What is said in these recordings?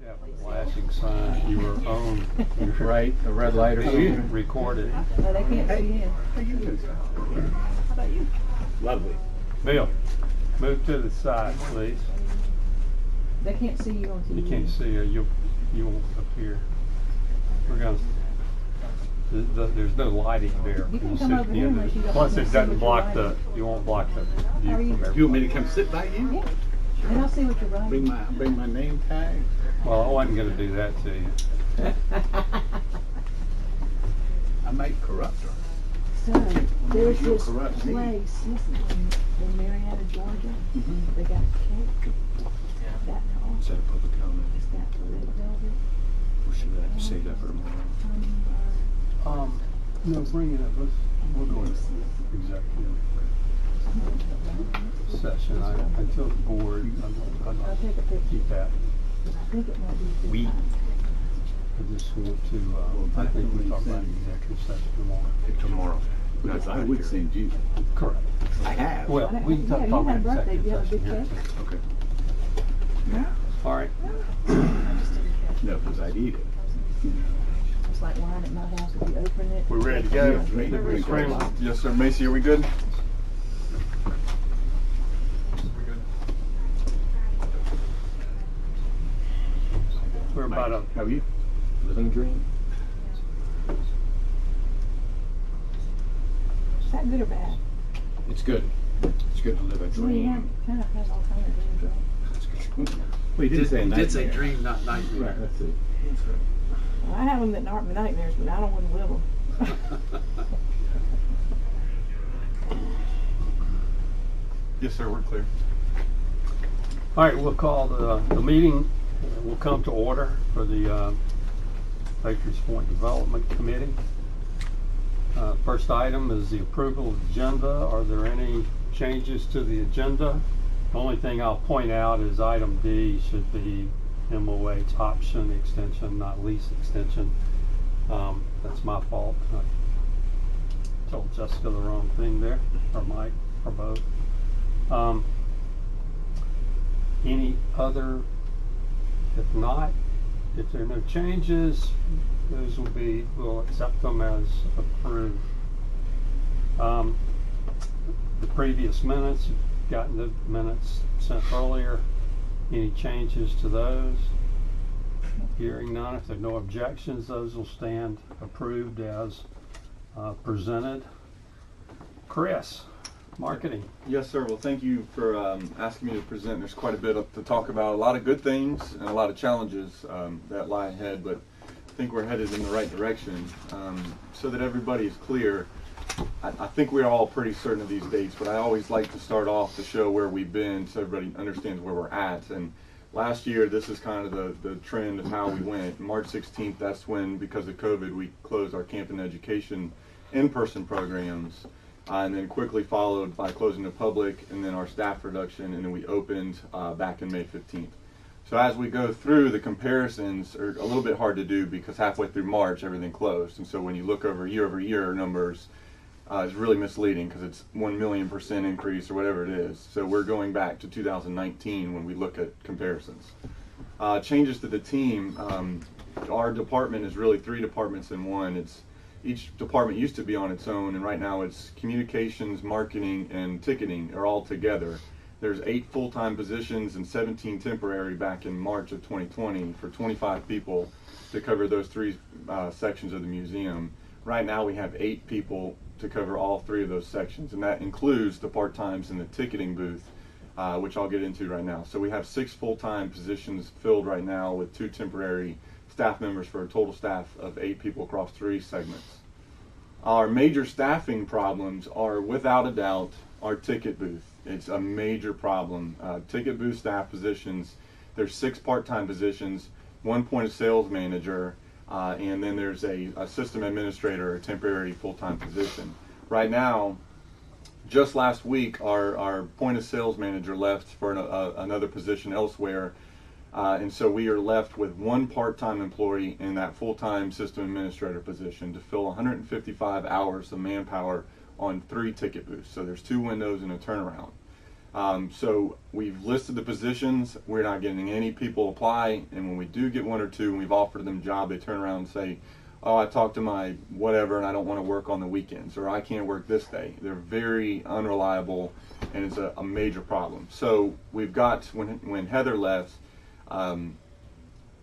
That flashing sign, you were on. Right, the red light or something. Recorded. No, they can't see in. How you doing? How about you? Lovely. Bill, move to the side, please. They can't see you on TV. You can't see her. You won't appear. We're gonna. There's no lighting there. You can You'll come sit over here in unless you don't Plus, want it to see doesn't what block you're the. writing. You won't block the How view are from you? everywhere. You want me to come sit by you? Yeah. And I'll see what you're writing. Bring my name tag. Well, I wasn't gonna do that to you. I might corrupt her. So, there's You'll this corrupt me. place, listen, in Marietta, Georgia, they got cake that tall. Is that a public comment? It's got red velvet. Or should I save that for tomorrow? No, bring it up. We'll go into executive session. Until the board, I'll take a picture. keep that. I think it might be. I just want to, I think we talk about executive session tomorrow. Tomorrow. Because I would send you. Correct. I have. Well, we can talk You about had a birthday, executive you have a session good here. cake? Okay. No? All right. No, because I'd eat it. It's like wine at my house, if you open it. We ready to go? Yeah, ready to Ms. go. Freeman? Yes, sir. Macy, are we good? We're about a, How are you? Living a dream? Is that good or bad? It's good. It's good to live a I mean, dream. kind of has all kinds of dreams, right? Well, you did say You did say nightmare. dream, not nightmare. Right, that's it. Well, I have them that aren't nightmares, but I don't want to live them. Yes, sir. We're clear. all right, we'll call the meeting, will come to order for the Patriots Point Development Committee. First item is the approval of the agenda. Are there any changes to the agenda? The only thing I'll point out is item D should be MOH option extension, not lease extension. That's my fault. I told Jessica the wrong thing there, or Mike, or both. Any other, if not, if there are no changes, those will be, we'll accept them as approved. The previous minutes, you've gotten the minutes sent earlier. Any changes to those? Hearing none, if there are no objections, those will stand approved as presented. Chris, marketing. Yes, sir. Well, thank you for asking me to present. There's quite a bit to talk about. A lot of good things and a lot of challenges that lie ahead, but I think we're headed in the right direction. So that everybody is clear, I think we're all pretty certain of these dates, but I always like to start off to show where we've been so everybody understands where we're at. And last year, this is kind of the trend of how we went. March 16th, that's when, because of COVID, we closed our camp and education in-person programs. And then quickly followed by closing the public, and then our staff reduction, and then we opened back in May 15th. So as we go through, the comparisons are a little bit hard to do because halfway through March, everything closed. And so when you look over year numbers, it's really misleading because it's 1,000,000% increase or whatever it is. So we're going back to 2019 when we look at comparisons. Changes to the team. Our department is really 3 departments in one. Each department used to be on its own, and right now it's communications, marketing, and ticketing are all together. There's 8 full-time positions and 17 temporary back in March of 2020 for 25 people to cover those 3 sections of the museum. Right now we have 8 people to cover all 3 of those sections, and that includes the part-times in the ticketing booth, which I'll get into right now. So we have 6 full-time positions filled right now with 2 temporary staff members for a total staff of 8 people across 3 segments. Our major staffing problems are, without a doubt, our ticket booth. It's a major problem. Ticket booth staff positions, there's 6 part-time positions, 1 point of sales manager, and then there's a system administrator, a temporary full-time position. Right now, just last week, our point of sales manager left for another position elsewhere. And so we are left with 1 part-time employee in that full-time system administrator position to fill 155 hours of manpower on 3 ticket booths. So there's 2 windows and a turnaround. So we've listed the positions. We're not getting any people apply, and when we do get one or two, and we've offered them a job, they turn around and say, "Oh, I talked to my whatever, and I don't want to work on the weekends," or "I can't work this day." They're very unreliable, and it's a major problem. So we've got when Heather left.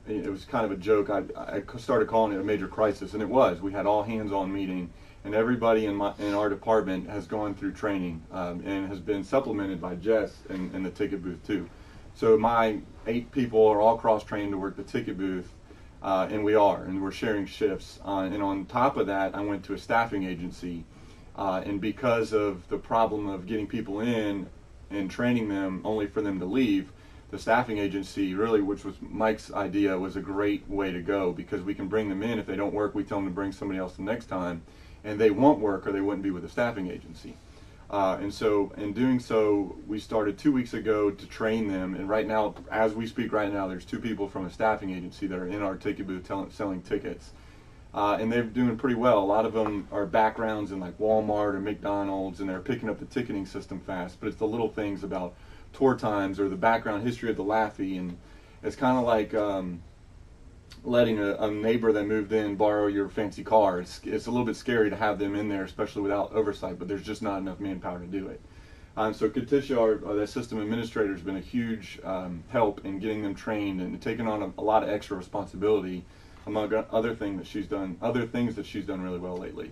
It was kind of a joke. I started calling it a major crisis, and it was. We had all hands-on meeting, and everybody in our department has gone through training and has been supplemented by Jess in the ticket booth too. So my 8 people are all cross-trained to work the ticket booth, and we're sharing shifts. And on top of that, I went to a staffing agency, and because of the problem of getting people in and training them only for them to leave, the staffing agency, really, which was Mike's idea, was a great way to go, because we can bring them in. If they don't work, we tell them to bring somebody else the next time, and they won't work or they wouldn't be with the staffing agency. And so in doing so, we started 2 weeks ago to train them, and right now, as we speak right now, there's 2 people from a staffing agency that are in our ticket booth selling tickets. And they're doing pretty well. A lot of them are backgrounds in like Walmart or McDonald's, and they're picking up the ticketing system fast, but it's the little thit's about tour times or the background history of the Laffy, and it's kind of like letting a neighbor that moved in borrow your fancy car. It's a little bit scary to have them in there, especially without oversight, but there's just not enough manpower to do it. So Katisha, our system administrator, has been a huge help in getting them trained and taking on a lot of extra responsibility, among other things that she's done really well lately.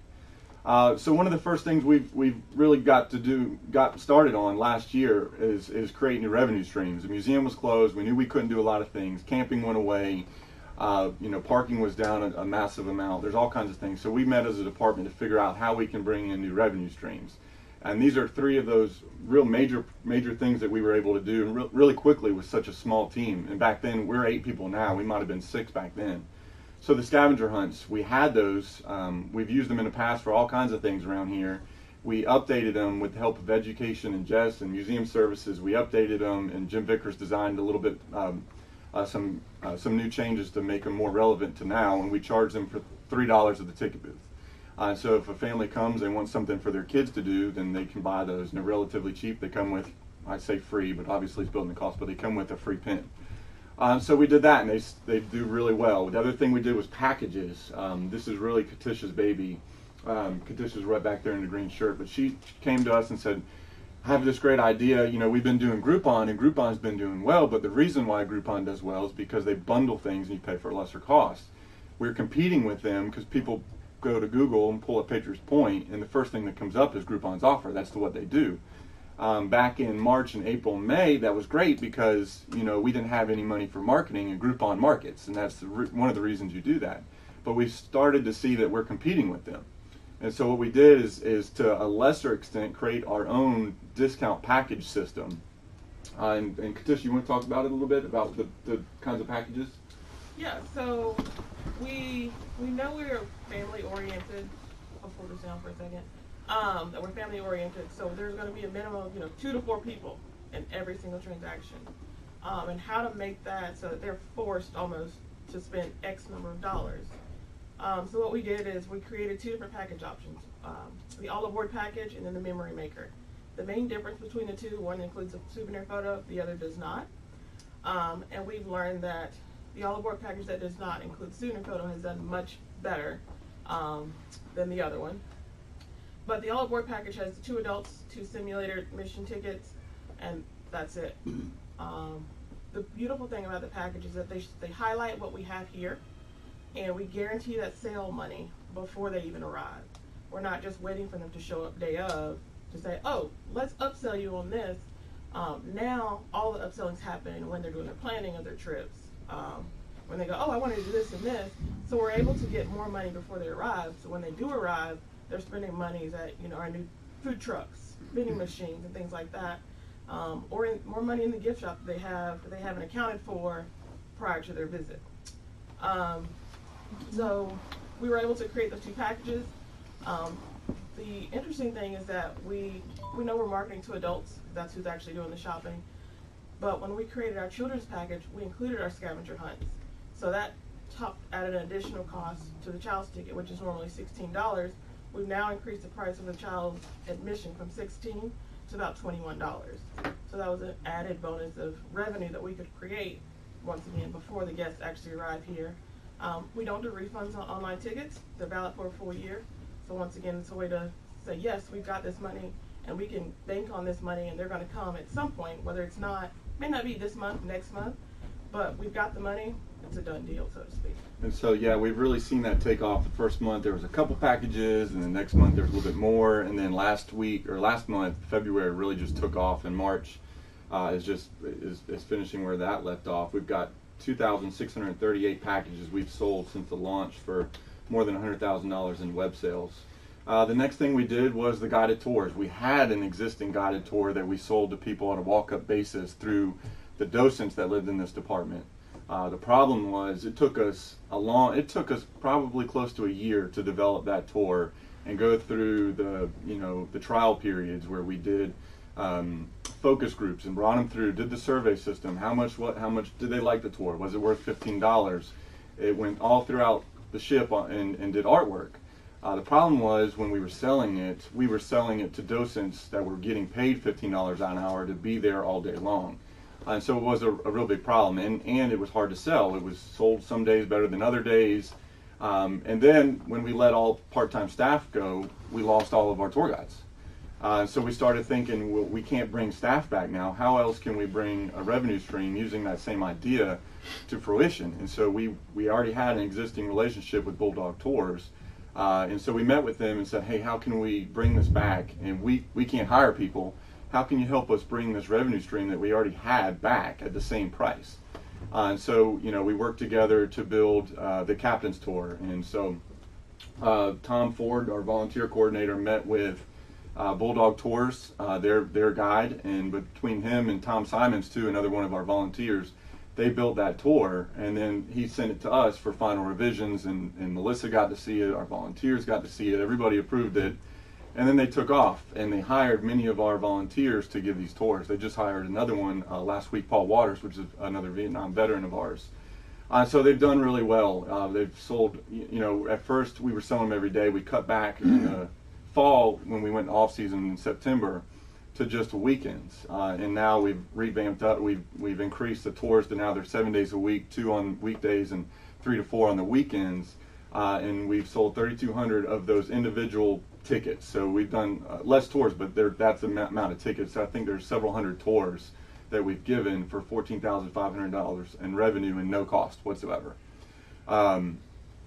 So one of the first things we've really got started on last year is create new revenue streams. The museum was closed. We knew we couldn't do a lot of things. Camping went away. Parking was down a massive amount. There's all kinds of things. So we met as a department to figure out how we can bring in new revenue streams. And these are 3 of those real major things that we were able to do really quickly with such a small team. And back then, we're 8 people now. We might have been 6 back then. So the scavenger hunts, we had those. We've used them in the past for all kinds of things around here. We updated them with the help of education and Jess and museum services. We updated them, and Jim Vickers designed a little bit some new changes to make them more relevant to now, and we charge them for $3 at the ticket booth. So if a family comes and wants something for their kids to do, then they can buy those, and they're relatively cheap. They come with, I say free, but obviously it's building the cost, but they come with a free pin. So we did that, and they do really well. The other thing we did was packages. This is really Katisha's baby. Katisha's right back there in the green shirt, but she came to us and said, "I have this great idea. We've been doing Groupon, and Groupon's been doing well, but the reason why Groupon does well is because they bundle things and you pay for a lesser cost. We're competing with them because people go to Google and pull up Patriots Point, and the first thing that comes up is Groupon's offer. That's what they do." Back in March and April and May, that was great because we didn't have any money for marketing, and Groupon markets, and that's one of the reasons you do that. But we started to see that we're competing with them, and so what we did is to a lesser extent create our own discount package system. And Katisha, you want to talk about it a little bit about the kinds of packages? Yeah. So we know we're family oriented. I'll pull this down for a second. That we're family oriented, so there's going to be a minimum of 2 to 4 people in every single transaction, and how to make that so that they're forced almost to spend X number of dollars. So what we did is we created 2 different package options: the all aboard package and then the memory maker. The main difference between the 2, one includes a souvenir photo, the other does not. And we've learned that the all aboard package that does not include the souvenir photo has done much better than the other one. But the all-aboard package has 2 adults, 2 simulator mission tickets, and that's it. The beautiful thing about the package is that they highlight what we have here, and we guarantee that sale money before they even arrive. We're not just waiting for them to show up day of to say, "Oh, let's upsell you on this." Now all the upsellings happen when they're doing their planning of their trips. When they go, "Oh, I want to do this and this," so we're able to get more money before they arrive. So when they do arrive, they're spending money at our new food trucks, vending machines, and things like that, or more money in the gift shop that they haven't accounted for prior to their visit. So we were able to create those 2 packages. The interesting thing is that we know we're marketing to adults. That's who's actually doing the shopping. But when we created our children's package, we included our scavenger hunts. So that added an additional cost to the child's ticket, which is normally $16. We've now increased the price of the child's admission from $16 to about $21. So that was an added bonus of revenue that we could create, once again, before the guests actually arrive here. We don't do refunds on online tickets. They're valid for a full year. So once again, it's a way to say, yes, we've got this money and we can bank on this money, and they're going to come at some point, whether it's not, may not be this month, next month, but we've got the money. It's a done deal, so to speak. And so, yeah, we've really seen that take off. The first month there was a couple packages, and the next month there was a little bit more, and then last month, February, really just took off, and March is finishing where that left off. We've got 2,638 packages we've sold since the launch for more than $100,000 in web sales. The next thing we did was the guided tours. We had an existing guided tour that we sold to people on a walk-up basis through the docents that lived in this department. The problem was it took us probably close to a year to develop that tour and go through the trial periods where we did focus groups and brought them through, did the survey system, how much did they like the tour, was it worth $15? It went all throughout the ship and did artwork. The problem was when we were selling it to docents that were getting paid $15 an hour to be there all day long. And so it was a real big problem, and it was hard to sell. It was sold some days better than other days. And then when we let all part-time staff go, we lost all of our tour guides. So we started thinking, well, we can't bring staff back now. How else can we bring a revenue stream using that same idea to fruition? And so we already had an existing relationship with Bulldog Tours. And so we met with them and said, hey, how can we bring this back? And we can't hire people. How can you help us bring this revenue stream that we already had back at the same price? And so, we worked together to build the Captain's Tour. And so Tom Ford, our volunteer coordinator, met with Bulldog Tours, their guide, and between him and Tom Simons, too, another one of our volunteers, they built that tour, and then he sent it to us for final revisions, and Melissa got to see it, our volunteers got to see it, everybody approved it, and then they took off, and they hired many of our volunteers to give these tours. They just hired another one last week, Paul Waters, which is another Vietnam veteran of ours. So they've done really well. They've sold, at first we were selling them every day. We cut back in the fall when we went off season in September to just weekends, and now we've revamped up. We've increased the tours to now they're 7 days a week, 2 on weekdays and 3 to 4 on the weekends, and we've sold 3,200 of those individual tickets. So we've done less tours, but that's the amount of tickets. So I think there's several hundred tours that we've given for $14,500 in revenue and no cost whatsoever.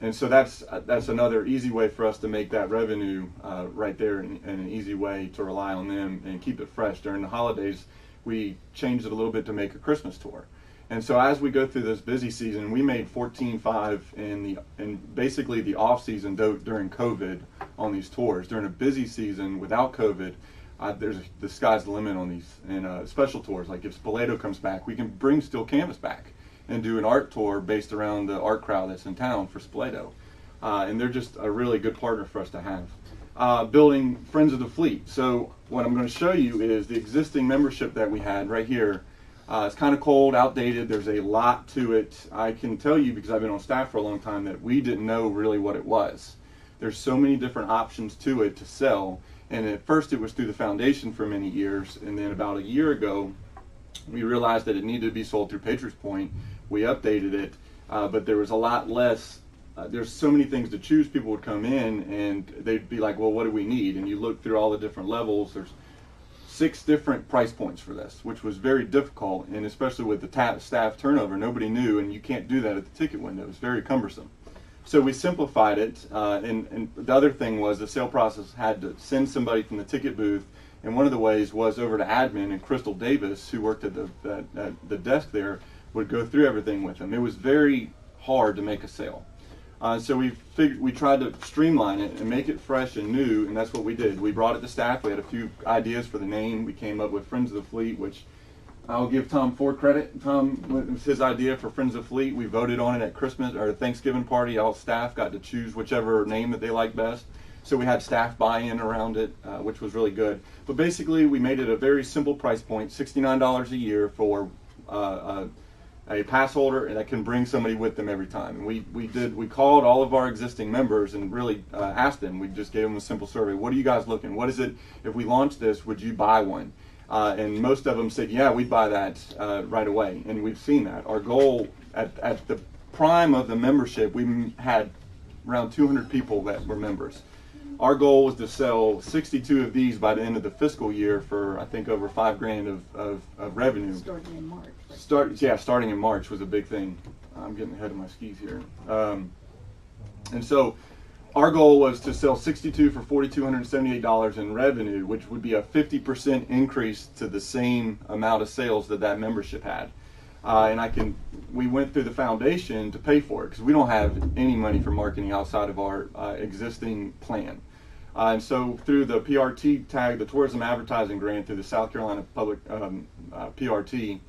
And so that's another easy way for us to make that revenue right there, and an easy way to rely on them and keep it fresh. During the holidays, we changed it a little bit to make a Christmas tour. And so as we go through this busy season, we made 14.5 in basically the off season during COVID on these tours. During a busy season without COVID, the sky's the limit on these. And special tours, like if Spoleto comes back, we can bring Still Canvas back and do an art tour based around the art crowd that's in town for Spoleto. And they're just a really good partner for us to have. Building Friends of the Fleet. So what I'm going to show you is the existing membership that we had right here. It's kind of cold, outdated. There's a lot to it. I can tell you, because I've been on staff for a long time, that we didn't know really what it was. There's so many different options to it to sell. And at first it was through the foundation for many years. And then about a year ago, we realized that it needed to be sold through Patriots Point. We updated it, but there was a lot less. There's so many things to choose. People would come in and they'd be like, well, what do we need? And you look through all the different levels. There's 6 different price points for this, which was very difficult, and especially with the staff turnover, nobody knew, and you can't do that at the ticket window. It's very cumbersome. So we simplified it, and the other thing was the sale process had to send somebody from the ticket booth, and one of the ways was over to admin, and Crystal Davis, who worked at the desk there, would go through everything with them. It was very hard to make a sale. So we tried to streamline it and make it fresh and new, and that's what we did. We brought it to staff. We had a few ideas for the name. We came up with Friends of the Fleet, which I'll give Tom Ford credit. Tom, it was his idea for Friends of the Fleet. We voted on it at Christmas or Thanksgiving party. All staff got to choose whichever name that they liked best. So we had staff buy-in around it, which was really good. But basically, we made it a very simple price point, $69 a year for a pass holder that can bring somebody with them every time. And we called all of our existing members and really asked them. We just gave them a simple survey. What are you guys looking? What is it, if we launch this, would you buy one? And most of them said, yeah, we'd buy that right away. And we've seen that. Our goal at the prime of the membership, we had around 200 people that were members. Our goal was to sell 62 of these by the end of the fiscal year for, I think, over $5,000 of revenue. Starting in March. Starting in March was a big thing. I'm getting ahead of my skis here. And so our goal was to sell 62 for $4,278 in revenue, which would be a 50% increase to the same amount of sales that membership had. And we went through the foundation to pay for it because we don't have any money for marketing outside of our existing plan. And so through the PRT tag, the Tourism Advertising Grant through the South Carolina Public PRT,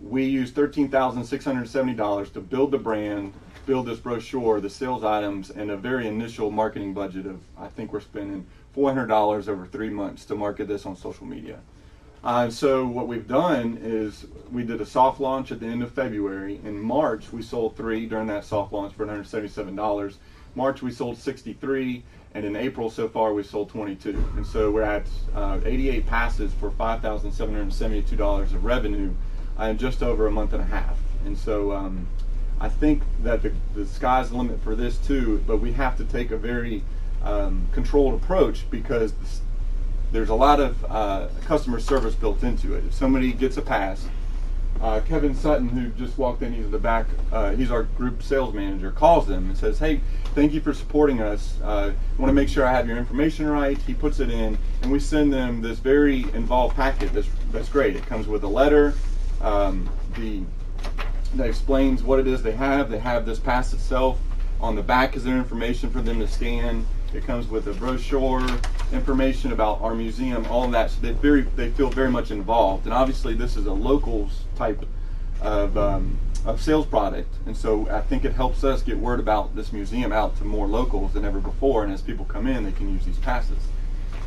we used $13,670 to build the brand, build this brochure, the sales items, and a very initial marketing budget of, I think we're spending $400 over 3 months to market this on social media. So what we've done is we did a soft launch at the end of February. In March, we sold 3 during that soft launch for $177. March, we sold 63, and in April so far, we've sold 22. And so we're at 88 passes for $5,772 of revenue in just over a month and a half. And so I think that the sky's the limit for this too, but we have to take a very controlled approach because there's a lot of customer service built into it. If somebody gets a pass, Kevin Sutton, who just walked in, he's in the back, he's our group sales manager, calls them and says, hey, thank you for supporting us. I want to make sure I have your information right. He puts it in, and we send them this very involved packet that's great. It comes with a letter that explains what it is they have. They have this pass itself. On the back is their information for them to scan. It comes with a brochure, information about our museum, all of that. So they feel very much involved. And obviously, this is a locals type of sales product, and so I think it helps us get word about this museum out to more locals than ever before. And as people come in, they can use these passes.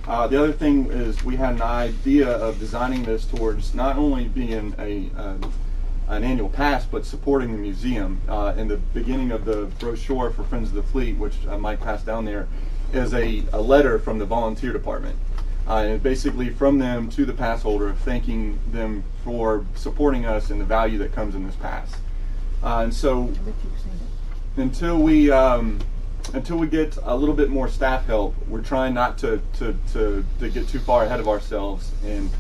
The other thing is we had an idea of designing this towards not only being an annual pass, but supporting the museum. In the beginning of the brochure for Friends of the Fleet, which Mike passed down there, is a letter from the volunteer department. And basically from them to the pass holder, thanking them for supporting us and the value that comes in this pass. And so until we get a little bit more staff help, we're trying not to get too far ahead of ourselves, and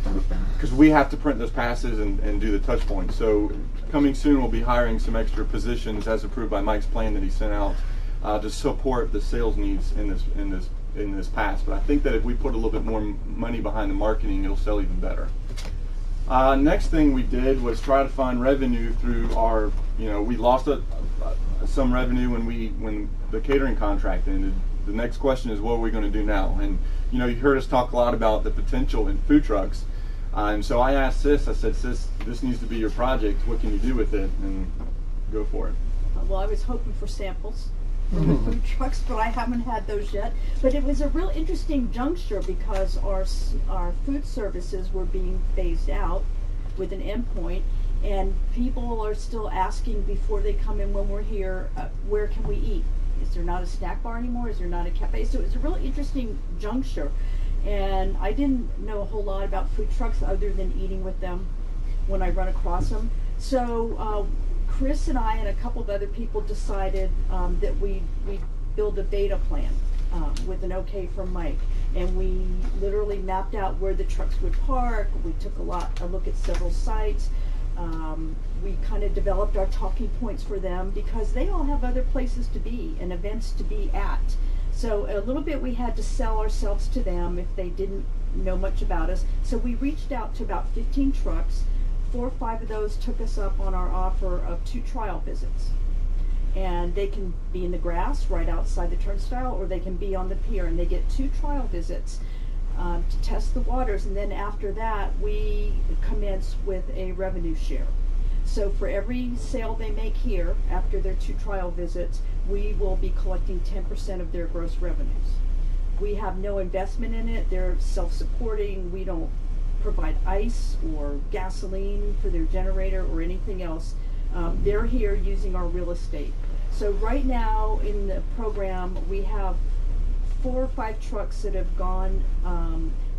because we have to print those passes and do the touch points. So coming soon, we'll be hiring some extra positions as approved by Mike's plan that he sent out to support the sales needs in this pass. But I think that if we put a little bit more money behind the marketing, it'll sell even better. Next thing we did was try to find revenue through our, we lost some revenue when the catering contract ended. The next question is, what are we going to do now? And you heard us talk a lot about the potential in food trucks. And so I asked Sis, I said, Sis, this needs to be your project. What can you do with it? And go for it. Well, I was hoping for samples for the food trucks, but I haven't had those yet. But it was a real interesting juncture because our food services were being phased out with an endpoint, and people are still asking before they come in when we're here, where can we eat? Is there not a snack bar anymore? Is there not a cafe? So it's a really interesting juncture. And I didn't know a whole lot about food trucks other than eating with them when I run across them. So Chris and I and a couple of other people decided that we build a beta plan with an okay from Mike. And we literally mapped out where the trucks would park. We took a look at several sites. We kind of developed our talking points for them because they all have other places to be and events to be at. So a little bit we had to sell ourselves to them if they didn't know much about us. So we reached out to about 15 trucks. 4 or 5 of those took us up on our offer of 2 trial visits. And they can be in the grass right outside the turnstile, or they can be on the pier, and they get 2 trial visits to test the waters. And then after that, we commence with a revenue share. So for every sale they make here after their 2 trial visits, we will be collecting 10% of their gross revenues. We have no investment in it. They're self-supporting. We don't provide ice or gasoline for their generator or anything else. They're here using our real estate. So right now in the program, we have 4 or 5 trucks that have gone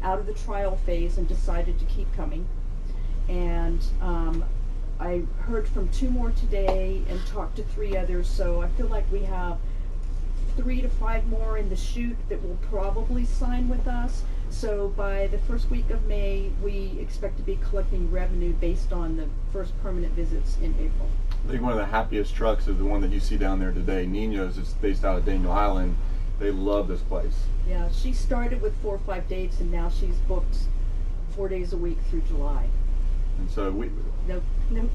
out of the trial phase and decided to keep coming. And I heard from 2 more today and talked to 3 others, so I feel like we have 3 to 5 more in the chute that will probably sign with us. So by the first week of May, we expect to be collecting revenue based on the first permanent visits in April. I think one of the happiest trucks is the one that you see down there today. Nino's is based out of Daniel Island. They love this place. Yeah, she started with 4 or 5 dates, and now she's booked 4 days a week through July. And so No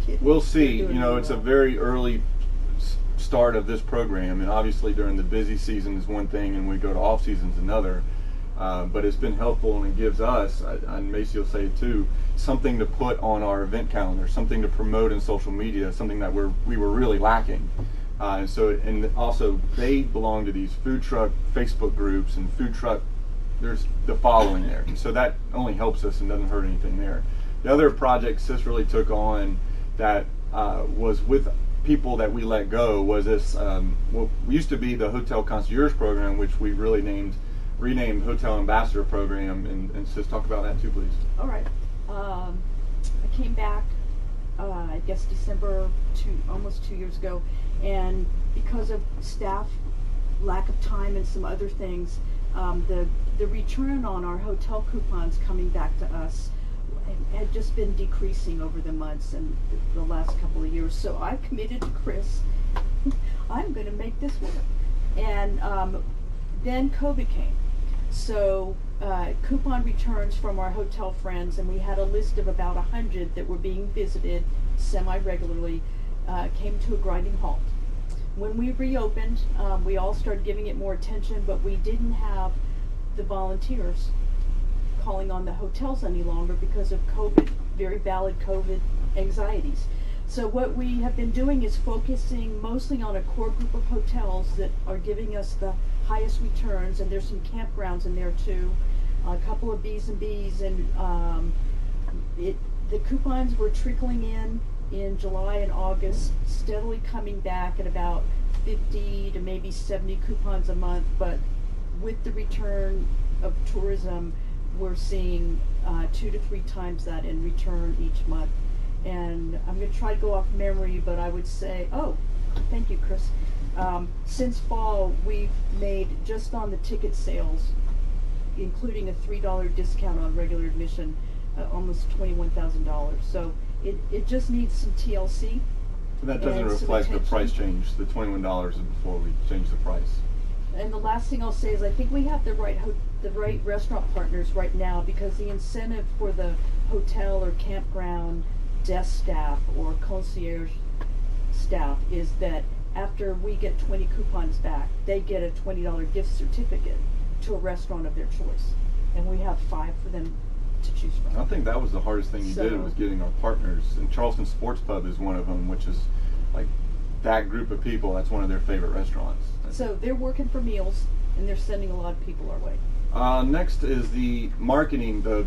kidding. we'll see. They're doing You know, really it's a well. very early start of this program, and obviously during the busy season is one thing, and we go to off seasons another. But it's been helpful, and it gives us, and Macy will say it too, something to put on our event calendar, something to promote in social media, something that we were really lacking. And also they belong to these food truck Facebook groups, and food truck, there's the following there. And so that only helps us and doesn't hurt anything there. The other project Sis really took on that was with people that we let go was this, what used to be the Hotel Concierge Program, which we really renamed Hotel Ambassador Program. And Sis, talk about that too, please. All right. I came back, I guess December, almost 2 years ago, and because of staff, lack of time, and some other things, the return on our hotel coupons coming back to us had just been decreasing over the months and the last couple of years. So I committed to Chris, I'm going to make this work. And then COVID came. So coupon returns from our hotel friends, and we had a list of about 100 that were being visited semi-regularly, came to a grinding halt. When we reopened, we all started giving it more attention, but we didn't have the volunteers calling on the hotels any longer because of COVID, very valid COVID anxieties. So what we have been doing is focusing mostly on a core group of hotels that are giving us the highest returns, and there's some campgrounds in there too, a couple of B&Bs, and the coupons were trickling in July and August, steadily coming back at about 50 to maybe 70 coupons a month. But with the return of tourism, we're seeing 2 to 3 times that in return each month. And I'm going to try to go off memory, but I would say, oh, thank you, Chris. Since fall, we've made, just on the ticket sales, including a $3 discount on regular admission, almost $21,000. So it just needs some TLC. And that doesn't and some reflect the attention. price change. The $21 is before we change the price. And the last thing I'll say is I think we have the right restaurant partners right now, because the incentive for the hotel or campground desk staff or concierge staff is that after we get 20 coupons back, they get a $20 gift certificate to a restaurant of their choice. And we have 5 for them to choose from. I think that was the hardest thing you did, So- was getting our partners. And Charleston Sports Pub is one of them, which is like that group of people. That's one of their favorite restaurants. So they're working for meals, and they're sending a lot of people our way. Next is the marketing, the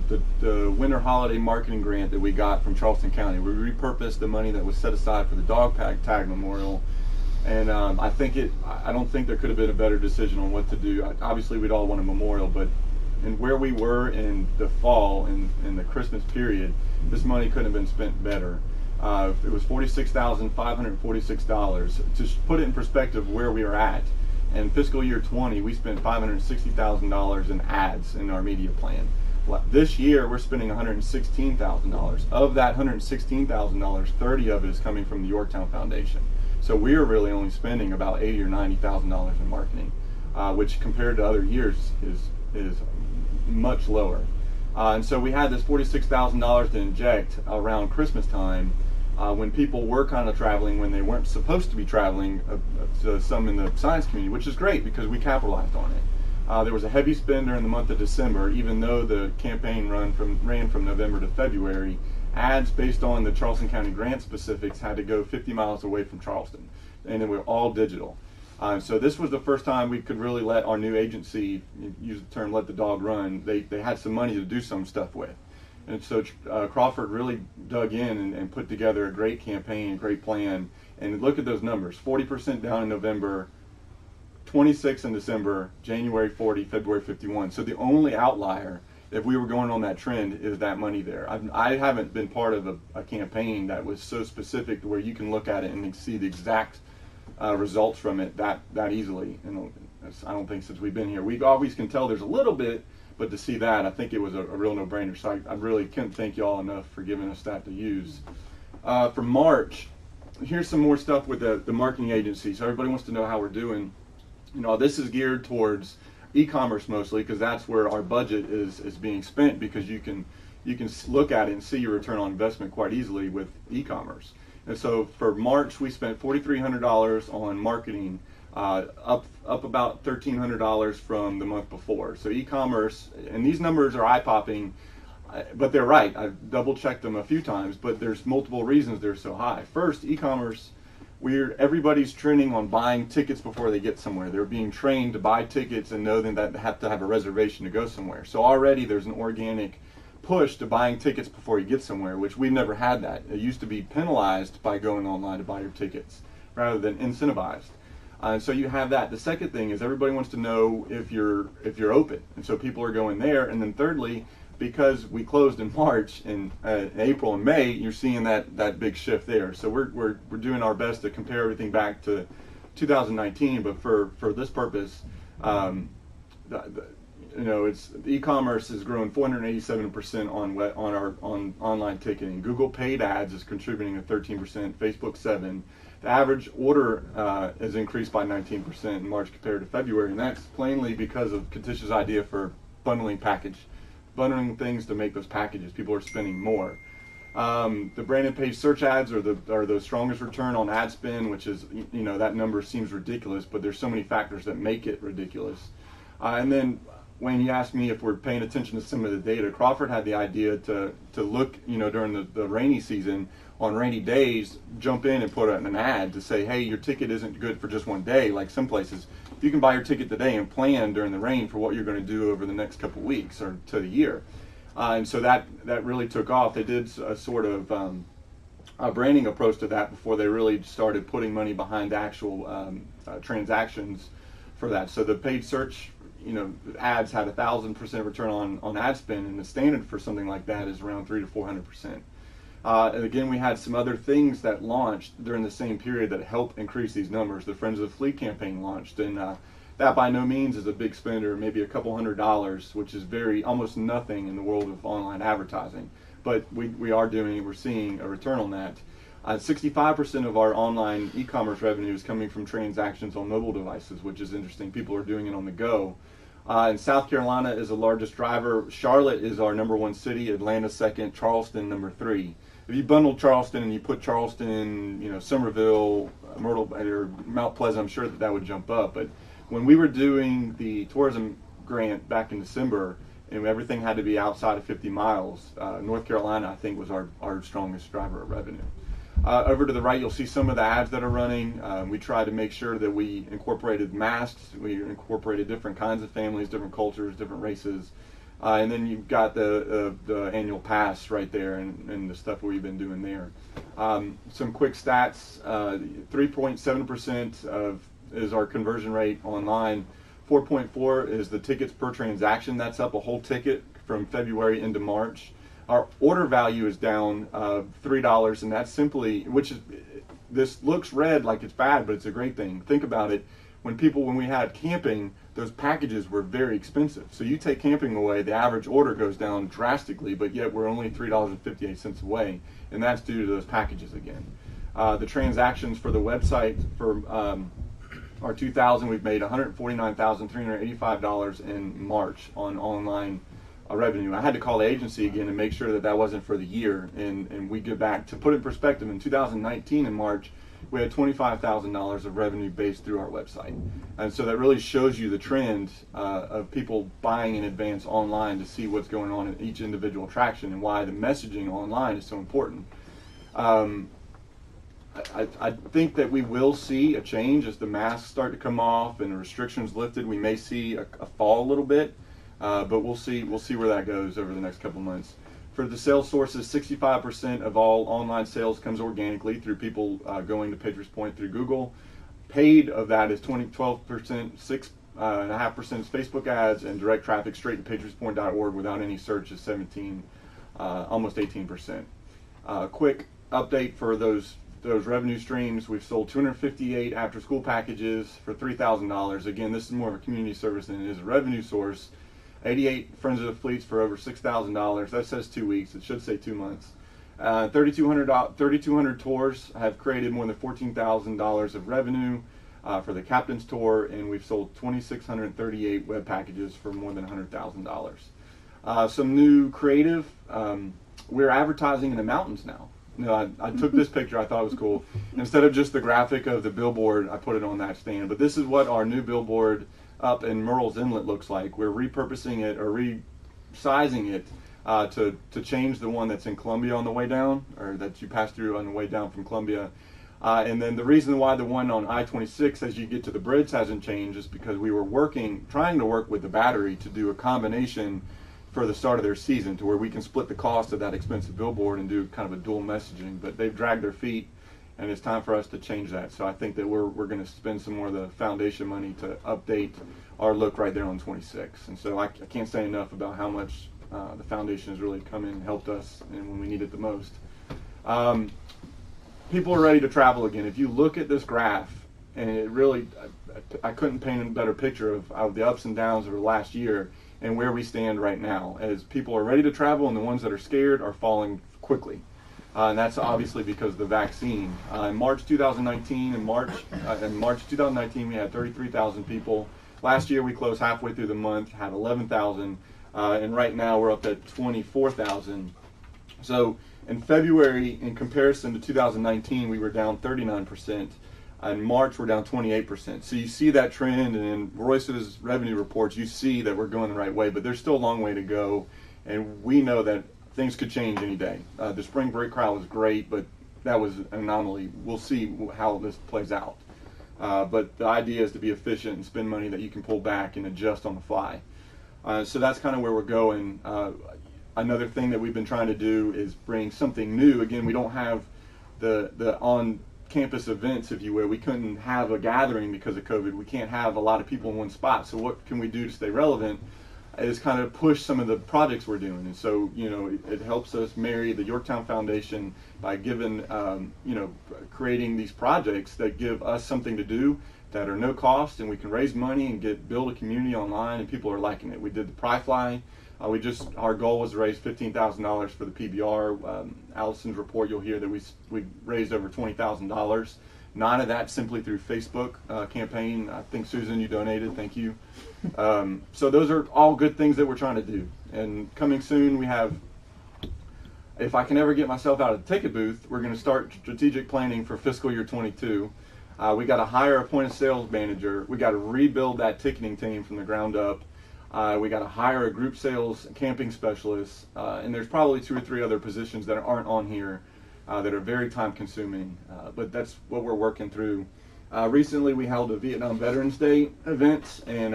winter holiday marketing grant that we got from Charleston County. We repurposed the money that was set aside for the dog tag memorial, and I don't think there could have been a better decision on what to do. Obviously, we'd all want a memorial, but in where we were in the fall, in the Christmas period, this money couldn't have been spent better. It was $46,546. To put it in perspective where we are at, in fiscal year 20, we spent $560,000 in ads in our media plan. This year, we're spending $116,000. Of that $116,000, 30 of it is coming from the Yorktown Foundation. So we're really only spending about $80,000 or $90,000 in marketing, which compared to other years is much lower. And so we had this $46,000 to inject around Christmas time, when people were kind of traveling when they weren't supposed to be traveling, some in the science community, which is great because we capitalized on it. There was a heavy spend during the month of December, even though the campaign ran from November to February. Ads based on the Charleston County grant specifics had to go 50 miles away from Charleston, and they were all digital. So this was the first time we could really let our new agency, use the term let the dog run, they had some money to do some stuff with. And so Crawford really dug in and put together a great campaign, a great plan. And look at those numbers, 40% down in November, 26 in December, January 40, February 51. So the only outlier, if we were going on that trend, is that money there. I haven't been part of a campaign that was so specific to where you can look at it and see the exact results from it that easily. And I don't think since we've been here. We always can tell there's a little bit, but to see that, I think it was a real no-brainer. So I really can't thank y'all enough for giving us that to use. For March, here's some more stuff with the marketing agency. So everybody wants to know how we're doing. You know, this is geared towards e-commerce mostly, because that's where our budget is being spent, because you can look at it and see your return on investment quite easily with e-commerce. And so for March, we spent $4,300 on marketing, up about $1,300 from the month before. So e-commerce, and these numbers are eye-popping, but they're right. I've double-checked them a few times, but there's multiple reasons they're so high. First, e-commerce, everybody's trending on buying tickets before they get somewhere. They're being trained to buy tickets and know that they have to have a reservation to go somewhere. So already there's an organic push to buying tickets before you get somewhere, which we've never had that. It used to be penalized by going online to buy your tickets rather than incentivized. So you have that. The second thing is everybody wants to know if you're open, and so people are going there. And then thirdly, because we closed in March and April and May, you're seeing that big shift there. So we're doing our best to compare everything back to 2019, but for this purpose, it's e-commerce has grown 487% on online ticketing. Google paid ads is contributing at 13%, Facebook 7%. The average order has increased by 19% in March compared to February, and that's plainly because of Katish's idea for bundling bundling things to make those packages. People are spending more. The branded page search ads are the strongest return on ad spend, which is, that number seems ridiculous, but there's so many factors that make it ridiculous. And then when you asked me if we're paying attention to some of the data, Crawford had the idea to look, during the rainy season, on rainy days, jump in and put out an ad to say, hey, your ticket isn't good for just one day, like some places. You can buy your ticket today and plan during the rain for what you're going to do over the next couple of weeks or to the year. And so that really took off. They did a sort of a branding approach to that before they really started putting money behind the actual transactions for that. So the paid search, ads had 1,000% return on ad spend, and the standard for something like that is around 300 to 400%. And again, we had some other things that launched during the same period that helped increase these numbers. The Friends of the Fleet campaign launched, and that by no means is a big spender, maybe a couple $100, which is almost nothing in the world of online advertising. But we're seeing a return on that. 65% of our online e-commerce revenue is coming from transactions on mobile devices, which is interesting. People are doing it on the go. And South Carolina is the largest driver. Charlotte is our #1 city. Atlanta second. Charleston #3. If you bundle Charleston and you put Charleston, Somerville, Myrtle, or Mount Pleasant, I'm sure that would jump up. But when we were doing the tourism grant back in December, and everything had to be outside of 50 miles, North Carolina, I think, was our strongest driver of revenue. Over to the right, you'll see some of the ads that are running. We tried to make sure that we incorporated masks. We incorporated different kinds of families, different cultures, different races. And then you've got the annual pass right there and the stuff we've been doing there. Some quick stats, 3.7% is our conversion rate online. 4.4 is the tickets per transaction. That's up a whole ticket from February into March. Our order value is down $3, and that's simply, this looks red like it's bad, but it's a great thing. Think about it. When we had camping, those packages were very expensive. So you take camping away, the average order goes down drastically, but yet we're only $3.58 away, and that's due to those packages again. The transactions for the website for our 2000, we've made $149,385 in March on online revenue. I had to call the agency again and make sure that wasn't for the year, and we get back to put it in perspective. In 2019 in March, we had $25,000 of revenue based through our website, and so that really shows you the trend of people buying in advance online to see what's going on in each individual attraction and why the messaging online is so important. I think that we will see a change as the masks start to come off and the restrictions lifted. We may see a fall a little bit. But we'll see where that goes over the next couple months. For the sales sources, 65% of all online sales comes organically through people going to Patriots Point through Google. paid of that is 12%, 6.5% is Facebook ads, and direct traffic straight to patriotspoint.org without any search is 17, almost 18%. Quick update for those revenue streams. We've sold 258 after-school packages for $3,000. Again, this is more of a community service than it is a revenue source. 88 Friends of the Fleets for over $6,000. That says 2 weeks. It should say 2 months. 3,200 tours have created more than $14,000 of revenue for the Captain's Tour, and we've sold 2,638 web packages for more than $100,000. Some new creative. We're advertising in the mountains now. You know, I took this picture. I thought it was cool. Instead of just the graphic of the billboard, I put it on that stand. But this is what our new billboard up in Murrells Inlet looks like. We're repurposing it or resizing it to change the one that's in Columbia on the way down, or that you pass through on the way down from Columbia. And then the reason why the one on I-26 as you get to the bridge hasn't changed is because we were trying to work with the Battery to do a combination for the start of their season to where we can split the cost of that expensive billboard and do kind of a dual messaging. But they've dragged their feet, and it's time for us to change that. So I think that we're going to spend some more of the foundation money to update our look right there on 26. And so I can't say enough about how much the foundation has really come in and helped us and when we need it the most. People are ready to travel again. If you look at this graph, and it really, I couldn't paint a better picture of the ups and downs of the last year and where we stand right now, as people are ready to travel and the ones that are scared are falling quickly. And that's obviously because of the vaccine. In March 2019, in March 2019, we had 33,000 people. Last year we closed halfway through the month, had 11,000, and right now we're up at 24,000. So in February, in comparison to 2019, we were down 39%. In March, we're down 28%. So you see that trend, and in Royce's revenue reports, you see that we're going the right way, but there's still a long way to go, and we know that things could change any day. The spring break crowd was great, but that was an anomaly. We'll see how this plays out. But the idea is to be efficient and spend money that you can pull back and adjust on the fly. So that's kind of where we're going. Another thing that we've been trying to do is bring something new. Again, we don't have the on-campus events, if you will. We couldn't have a gathering because of COVID. We can't have a lot of people in one spot. So what can we do to stay relevant is kind of push some of the projects we're doing. And so, you know, it helps us marry the Yorktown Foundation by giving, creating these projects that give us something to do that are no cost, and we can raise money and build a community online, and people are liking it. We did the Pry Fly. Our goal was to raise $15,000 for the PBR. Allison's report, you'll hear that we raised over $20,000. None of that simply through Facebook campaign. I think, Susan, you donated. Thank you. So those are all good things that we're trying to do. And coming soon, we have, if I can ever get myself out of the ticket booth, we're going to start strategic planning for fiscal year 22. We got to hire a point of sales manager. We got to rebuild that ticketing team from the ground up. We got to hire a group sales camping specialist. And there's probably 2 or 3 other positions that aren't on here that are very time consuming. But that's what we're working through. Recently we held a Vietnam Veterans Day event, and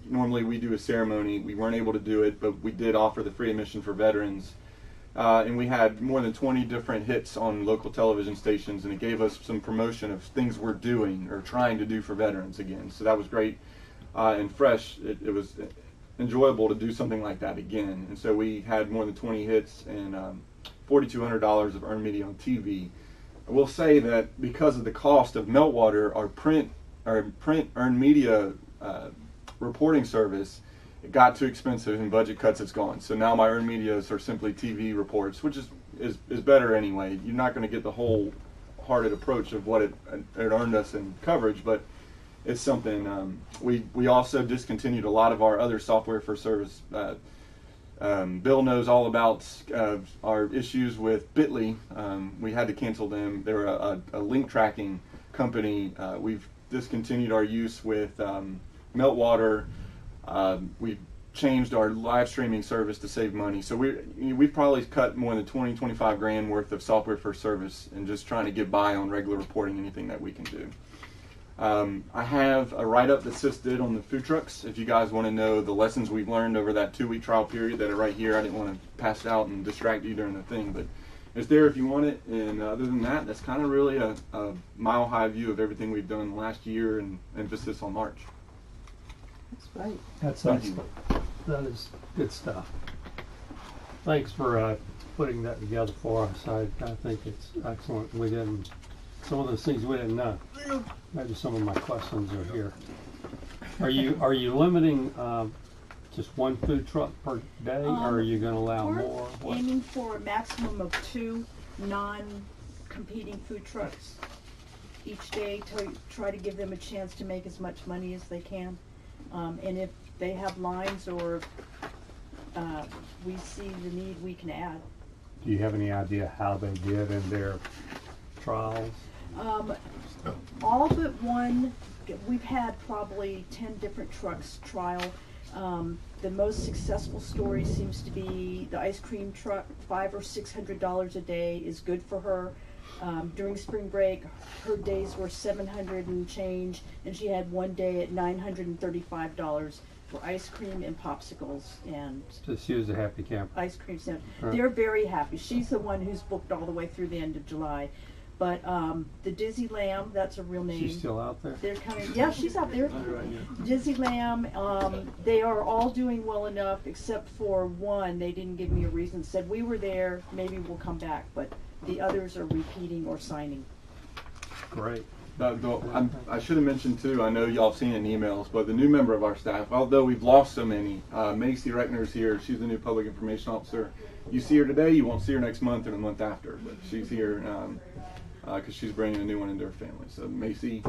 normally we do a ceremony. We weren't able to do it, but we did offer the free admission for veterans. And we had more than 20 different hits on local television stations, and it gave us some promotion of things we're doing or trying to do for veterans again. So that was great and fresh. It was enjoyable to do something like that again. And so we had more than 20 hits and $4,200 of earned media on TV. I will say that because of the cost of Meltwater, our print earned media reporting service, it got too expensive, and budget cuts, it's gone. So now my earned medias are simply TV reports, which is better anyway. You're not going to get the whole-hearted approach of what it earned us in coverage, but it's something. We also discontinued a lot of our other software for service. Bill knows all about our issues with Bitly. We had to cancel them. They're a link tracking company. We've discontinued our use with Meltwater. We changed our live streaming service to save money. So we've probably cut more than 20-25 grand worth of software for service and just trying to get by on regular reporting, anything that we can do. I have a write-up that Sis did on the food trucks. If you guys want to know the lessons we've learned over that 2-week trial period that are right here. I didn't want to pass it out and distract you during the thing, but it's there if you want it. And other than that, that's kind of really a mile high view of everything we've done last year and emphasis on March. That's great. That's Thank you. excellent. That is good stuff. Thanks for putting that together for us. I think it's excellent. We didn't, some of those things we didn't know. Maybe some of my questions are here. Are you limiting just one food truck per day, or are you going to allow We're more? What? aiming for a maximum of 2 non-competing food trucks each day to try to give them a chance to make as much money as they can. And if they have lines or we see the need, we can add. Do you have any idea how they did in their trials? All but one, we've had probably 10 different trucks trial. The most successful story seems to be the ice cream truck. $500 or $600 a day is good for her. During spring break, her days were 700 and change, and she had one day at $935 for ice cream and popsicles and So she was a happy camper. ice cream sandwich. Right. They're very happy. She's the one who's booked all the way through the end of July. But the Dizzy Lamb, that's a real name. She's still out there? They're coming. Yeah, she's out there. Dizzy Lamb. They are all doing well enough, except for one. They didn't give me a reason. Said we were there. Maybe we'll come back. But the others are repeating or signing. Great. I should have mentioned too, I know y'all have seen it in emails, but the new member of our staff, although we've lost so many, Macy Reckner's here. She's the new public information officer. You see her today, you won't see her next month or the month after, but she's here because she's bringing a new one into her family. So Macy,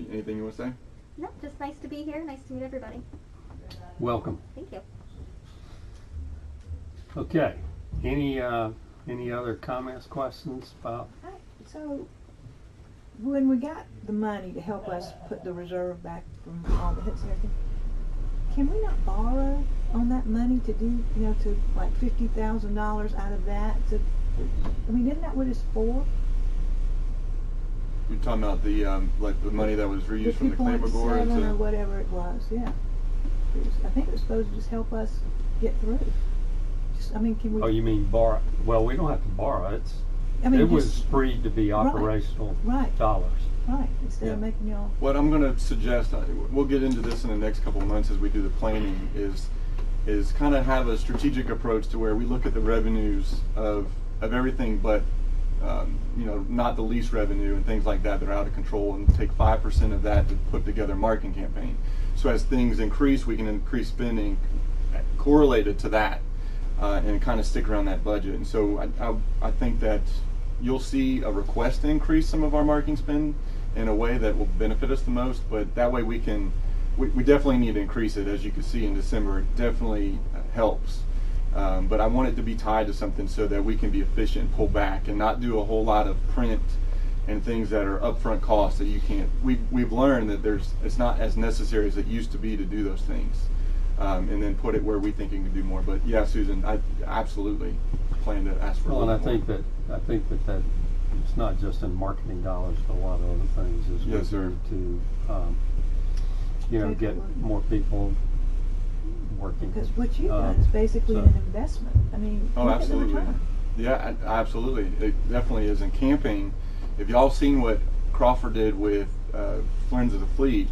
anything you want to say? No, just nice to be here. Nice to meet everybody. Welcome. Thank you. Okay. Any other comments, questions about? So, when we got the money to help us put the reserve back from all the hits and everything, can we not borrow on that money to do, to like $50,000 out of that? Isn't that what it's for? You're talking about the like the money that was reused from the claim or to whatever it was, yeah. I think it was supposed to just help us get through. Can we? Oh, you mean borrow? Well, we don't have to borrow. It was free to be operational dollars. Right, instead of making y'all. What I'm going to suggest, we'll get into this in the next couple of months as we do the planning, is kind of have a strategic approach to where we look at the revenues of everything but not the lease revenue and things like that are out of control, and take 5% of that to put together a marketing campaign. So as things increase, we can increase spending correlated to that and kind of stick around that budget. And so I think that you'll see a request to increase some of our marketing spend in a way that will benefit us the most, but that way we definitely need to increase it. As you can see in December, it definitely helps. But I want it to be tied to something so that we can be efficient, pull back, and not do a whole lot of print and things that are upfront costs that you can't. We've learned that it's not as necessary as it used to be to do those things, and then put it where we think it can do more. But yeah, Susan, I absolutely plan to ask for. Well, and I think that it's not just in marketing dollars, but a lot of other things as Yes, sir. To get more people working. Because what you've done is basically an investment. Oh, look at the absolutely. return. Yeah, absolutely. It definitely is. In camping, if y'all seen what Crawford did with Friends of the Fleet,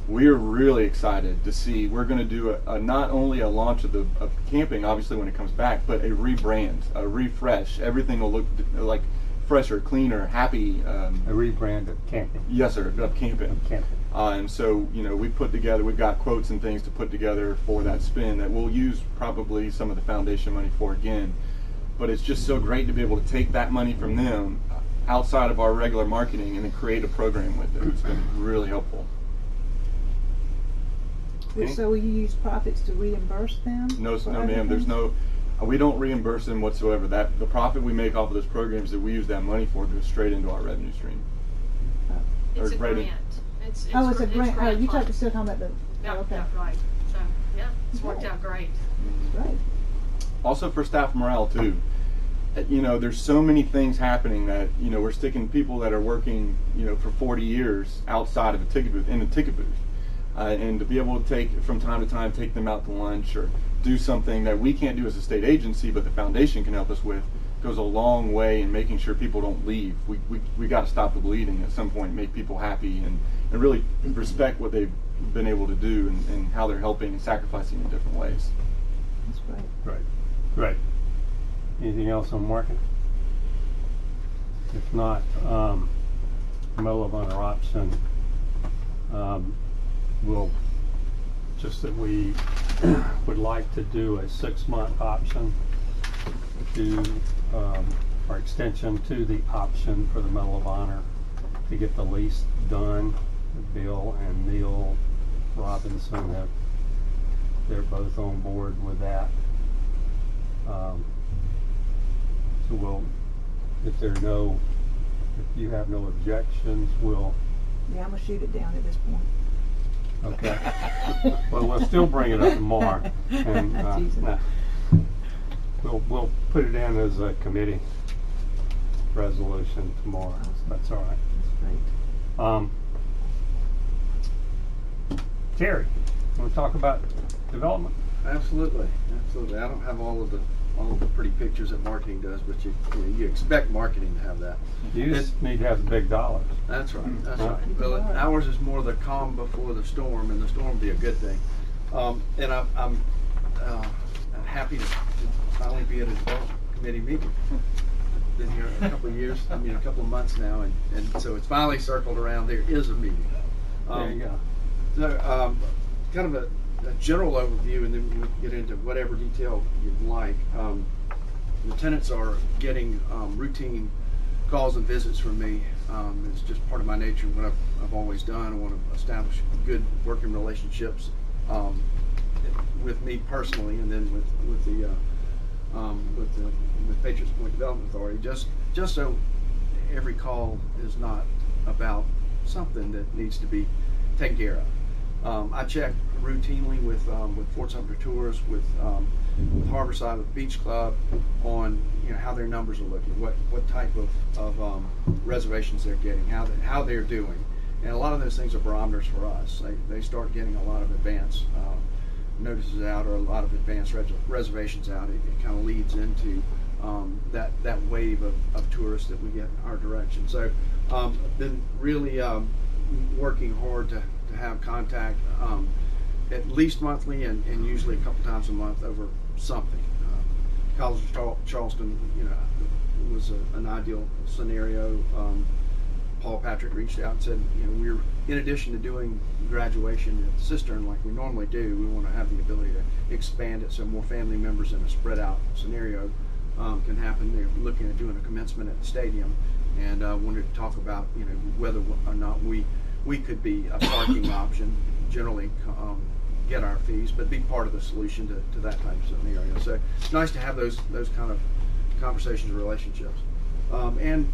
we're really excited to see. We're going to do not only a launch of camping, obviously when it comes back, but a rebrand, a refresh. Everything will look like fresher, cleaner, happy. A rebrand of camping. Yes, sir, of camping. Camping. And so, we've got quotes and things to put together for that spin that we'll use probably some of the foundation money for again. But it's just so great to be able to take that money from them outside of our regular marketing and then create a program with it. It's been really helpful. So will you use profits to reimburse them? No, for no, other ma'am. There's things? we don't reimburse them whatsoever. That the profit we make off of those programs that we use that money for goes straight into our revenue stream. It's a right grant. in- It's Oh, it's a grant. Oh, you funded. still talking about the. Yeah, okay. yeah, right. So, yeah, it's worked out great. Right. Also for staff morale too. There's so many things happening that we're sticking people that are working for 40 years outside of a ticket booth, in a ticket booth, and to be able to take from time to time, take them out to lunch or do something that we can't do as a state agency, but the foundation can help us with. goes a long way in making sure people don't leave. We got to stop the bleeding at some point, make people happy, and really respect what they've been able to do and how they're helping and sacrificing in different ways. That's great. Right, right. Anything else on marketing? If not, Medal of Honor option, will, just that we would like to do a 6-month option to, or extension to the option for the Medal of Honor to get the lease done. Bill and Neil Robinson they're both on board with that. So we'll, if you have no objections, we'll. Yeah, I'm gonna shoot it down at this point. Okay. Well, we'll still bring it up tomorrow, and Teasing. we'll put it in as a committee resolution tomorrow. That's all right. That's great. Terry, want to talk about development? Absolutely, absolutely. I don't have all of the pretty pictures that marketing does, but you expect marketing to have that. You just need to have the big dollars. That's right. That's Huh? right. Well, ours is more the calm before the storm, and the storm will be a good thing. And I'm happy to finally be at a development committee meeting. Been here a couple of years. I mean, a couple of months now, and so it's finally circled around. There is a meeting. There you go. So, kind of a general overview, and then we can get into whatever detail you'd like. The tenants are getting routine calls and visits from me. It's just part of my nature, what I've always done. I want to establish good working relationships with me personally, and then with Patriots Point Development Authority. Just so every call is not about something that needs to be taken care of. I check routinely with Fort Sumter Tours, with Harborside, with Beach Club, on how their numbers are looking, what type of reservations they're getting, how they're doing, and a lot of those things are barometers for us. They start getting a lot of advance notices out, or a lot of advance reservations out. It kind of leads into that wave of tourists that we get in our direction. So been really working hard to have contact at least monthly, and usually a couple times a month over something. College of Charleston, was an ideal scenario. Paul Patrick reached out and said, we're, in addition to doing graduation at the Cistern like we normally do, we want to have the ability to expand it so more family members in a spread out scenario can happen. They're looking at doing a commencement at the stadium, and wanted to talk about whether or not we could be a parking option, generally get our fees, but be part of the solution to that type of scenario. So it's nice to have those kind of conversations and relationships. And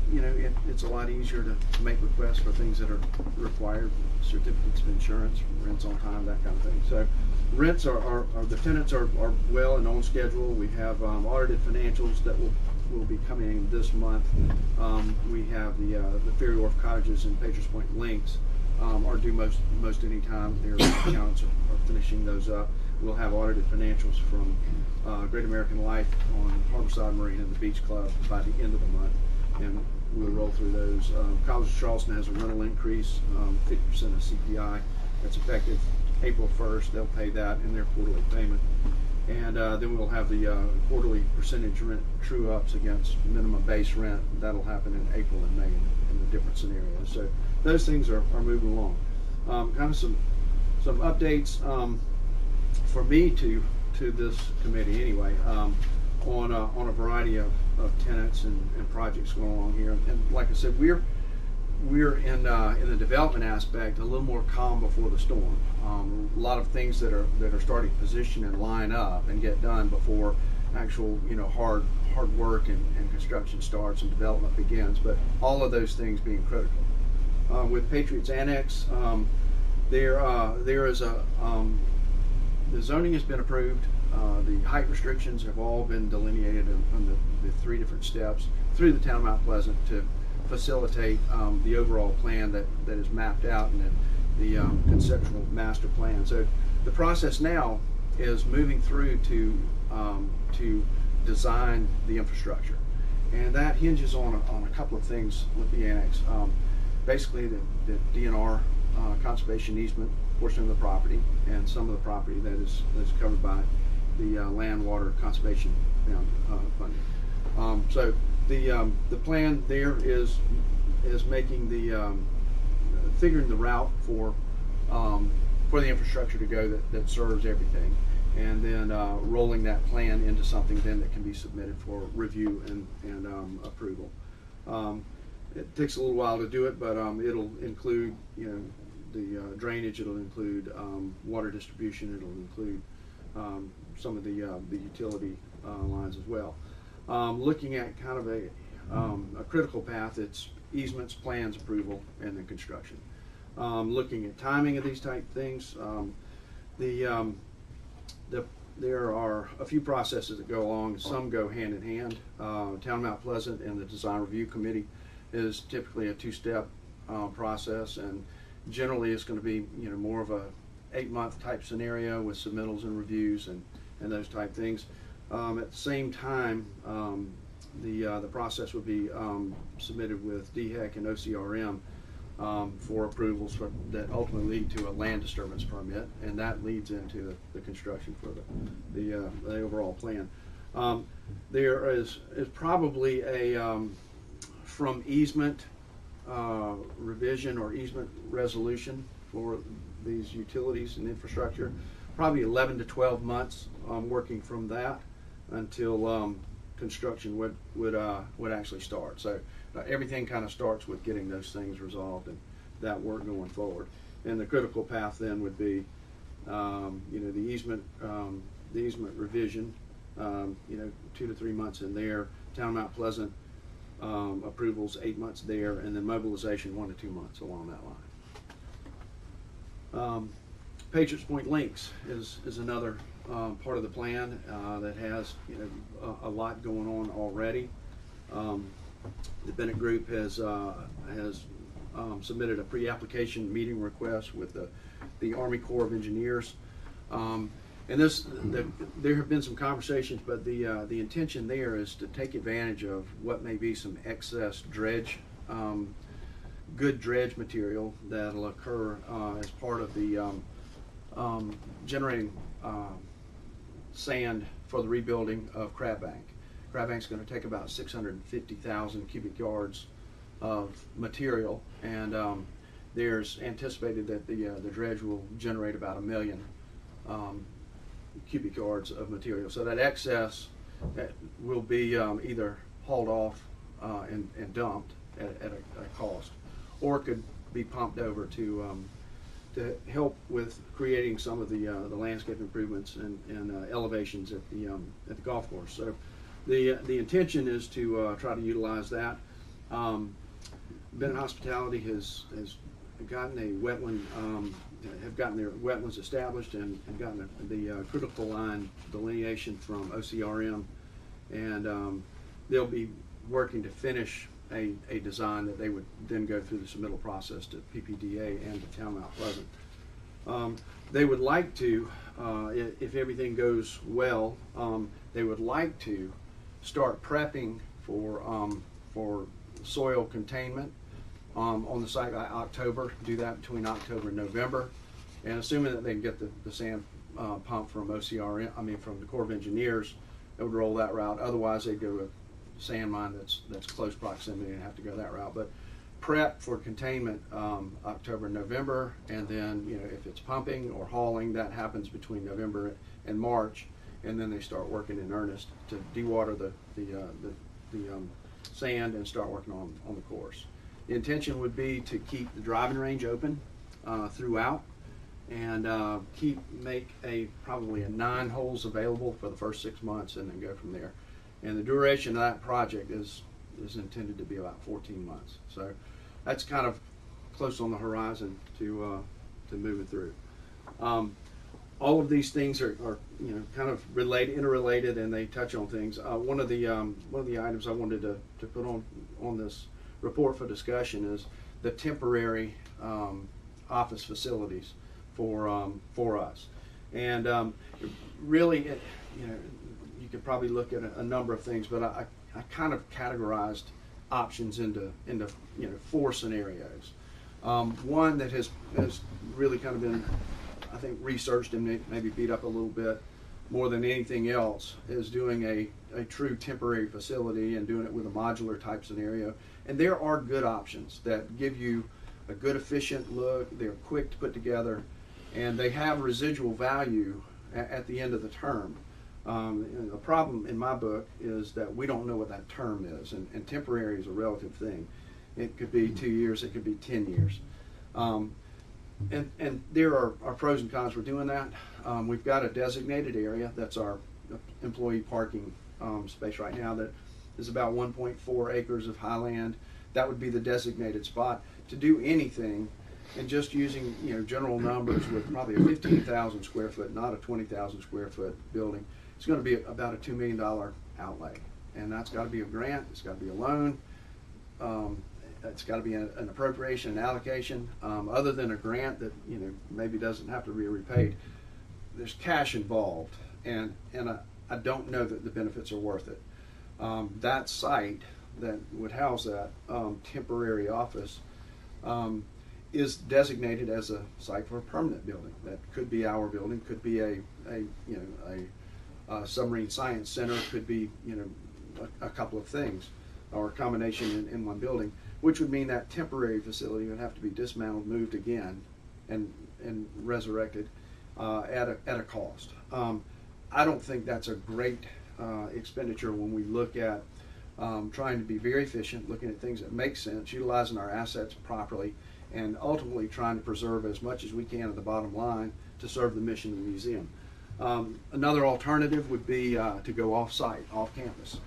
it's a lot easier to make requests for things that are required, certificates of insurance, rents on time, that kind of thing. So rents are the tenants are well and on schedule. We have audited financials that will be coming in this month. We have the Ferry Wharf Cottages and Patriots Point Links are due most any time. Their accounts are finishing those up. We'll have audited financials from Great American Life on Harborside Marine and the Beach Club by the end of the month, and we'll roll through those. College of Charleston has a rental increase, 50% of CPI. That's effective April 1st. They'll pay that in their quarterly payment. And then we'll have the quarterly percentage rent true-ups against minimum base rent. That'll happen in April and May in the different scenarios. So those things are moving along. Kind of some updates for me to this committee anyway, on a variety of tenants and projects going along here. And like I said, we're in the development aspect a little more calm before the storm. A lot of things that are starting to position and line up and get done before actual hard work and construction starts and development begins. But all of those things being critical. With Patriots Annex, there is the zoning has been approved. The height restrictions have all been delineated on the 3 different steps through the town of Mount Pleasant to facilitate the overall plan that is mapped out in the conceptual master plan. So the process now is moving through to design the infrastructure, And that hinges on a couple of things with the annex. Basically, the DNR conservation easement portion of the property, and some of the property that is covered by the land water conservation funding. So the plan there is making figuring the route for the infrastructure to go that serves everything, and then rolling that plan into something then that can be submitted for review and approval. It takes a little while to do it, but it'll include, the drainage. It'll include water distribution. It'll include some of the utility lines as well. Looking at kind of a critical path, it's easements, plans, approval, and then construction. Looking at timing of these type things, there are a few processes that go along. Some go hand in hand. Town of Mount Pleasant and the Design Review Committee is typically a two-step process, and generally it's going to be more of a 8-month type scenario with submittals and reviews and those type things. At the same time, the process would be submitted with DHEC and OCRM for approvals that ultimately lead to a land disturbance permit, and that leads into the construction for the overall plan. There is probably a from easement revision or easement resolution for these utilities and infrastructure, probably 11 to 12 months working from that until construction would actually start. So everything kind of starts with getting those things resolved and that work going forward. And the critical path then would be, the easement revision, 2 to 3 months in there. Town of Mount Pleasant approvals 8 months there, and then mobilization 1 to 2 months along that line. Patriots Point Links is another part of the plan that has a lot going on already. The Bennett Group has submitted a pre-application meeting request with the Army Corps of Engineers. And there have been some conversations, but the intention there is to take advantage of what may be some excess dredge, good dredge material that'll occur as part of the generating sand for the rebuilding of Crab Bank. Crab Bank's going to take about 650,000 cubic yards of material, and there's anticipated that the dredge will generate about 1 million cubic yards of material. So that excess will be either hauled off and dumped at a cost, or it could be pumped over to help with creating some of the landscape improvements and elevations at the golf course. So the intention is to try to utilize that. Bennett Hospitality has gotten a wetland, have gotten their wetlands established and gotten the critical line delineation from OCRM, and they'll be working to finish a design that they would then go through the submittal process to PPDA and to Town of Mount Pleasant. They would like to, if everything goes well, they would like to start prepping for soil containment on the site by October. Do that between October and November, and assuming that they can get the sand pump from OCRM, from the Corps of Engineers, they would roll that route. Otherwise, they'd go to a sand mine that's close proximity and have to go that route. But prep for containment October and November, and then if it's pumping or hauling, that happens between November and March, and then they start working in earnest to dewater the sand and start working on the course. The intention would be to keep the driving range open throughout, and make probably 9 holes available for the first 6 months, and then go from there. And the duration of that project is intended to be about 14 months. So that's kind of close on the horizon to move it through. All of these things are kind of interrelated, and they touch on things. One of the items I wanted to put on this report for discussion is the temporary office facilities for us. And really, you could probably look at a number of things, but I I kind of categorized options into 4 scenarios. One that has really kind of been, I think, researched and maybe beat up a little bit more than anything else is doing a true temporary facility and doing it with a modular type scenario. And there are good options that give you a good efficient look. They're quick to put together, and they have residual value at the end of the term. And the problem in my book is that we don't know what that term is, and temporary is a relative thing. It could be 2 years, it could be 10 years. And there are pros and cons for doing that. We've got a designated area, that's our employee parking space right now, that is about 1.4 acres of highland. That would be the designated spot to do anything. And just using general numbers, with probably a 15,000 square foot, not a 20,000 square foot building, it's going to be about a $2 million outlay. And that's got to be a grant, it's got to be a loan, it's got to be an appropriation, an allocation. Other than a grant that maybe doesn't have to be repaid, there's cash involved, and I don't know that the benefits are worth it. That site that would house that temporary office is designated as a site for a permanent building. That could be our building, could be a submarine science center, could be a couple of things, or a combination in one building, which would mean that temporary facility would have to be dismantled, moved again, and resurrected at a cost. I don't think that's a great expenditure when we look at trying to be very efficient, looking at things that make sense, utilizing our assets properly, and ultimately trying to preserve as much as we can at the bottom line to serve the mission of the museum. Another alternative would be to go off-site, off-campus.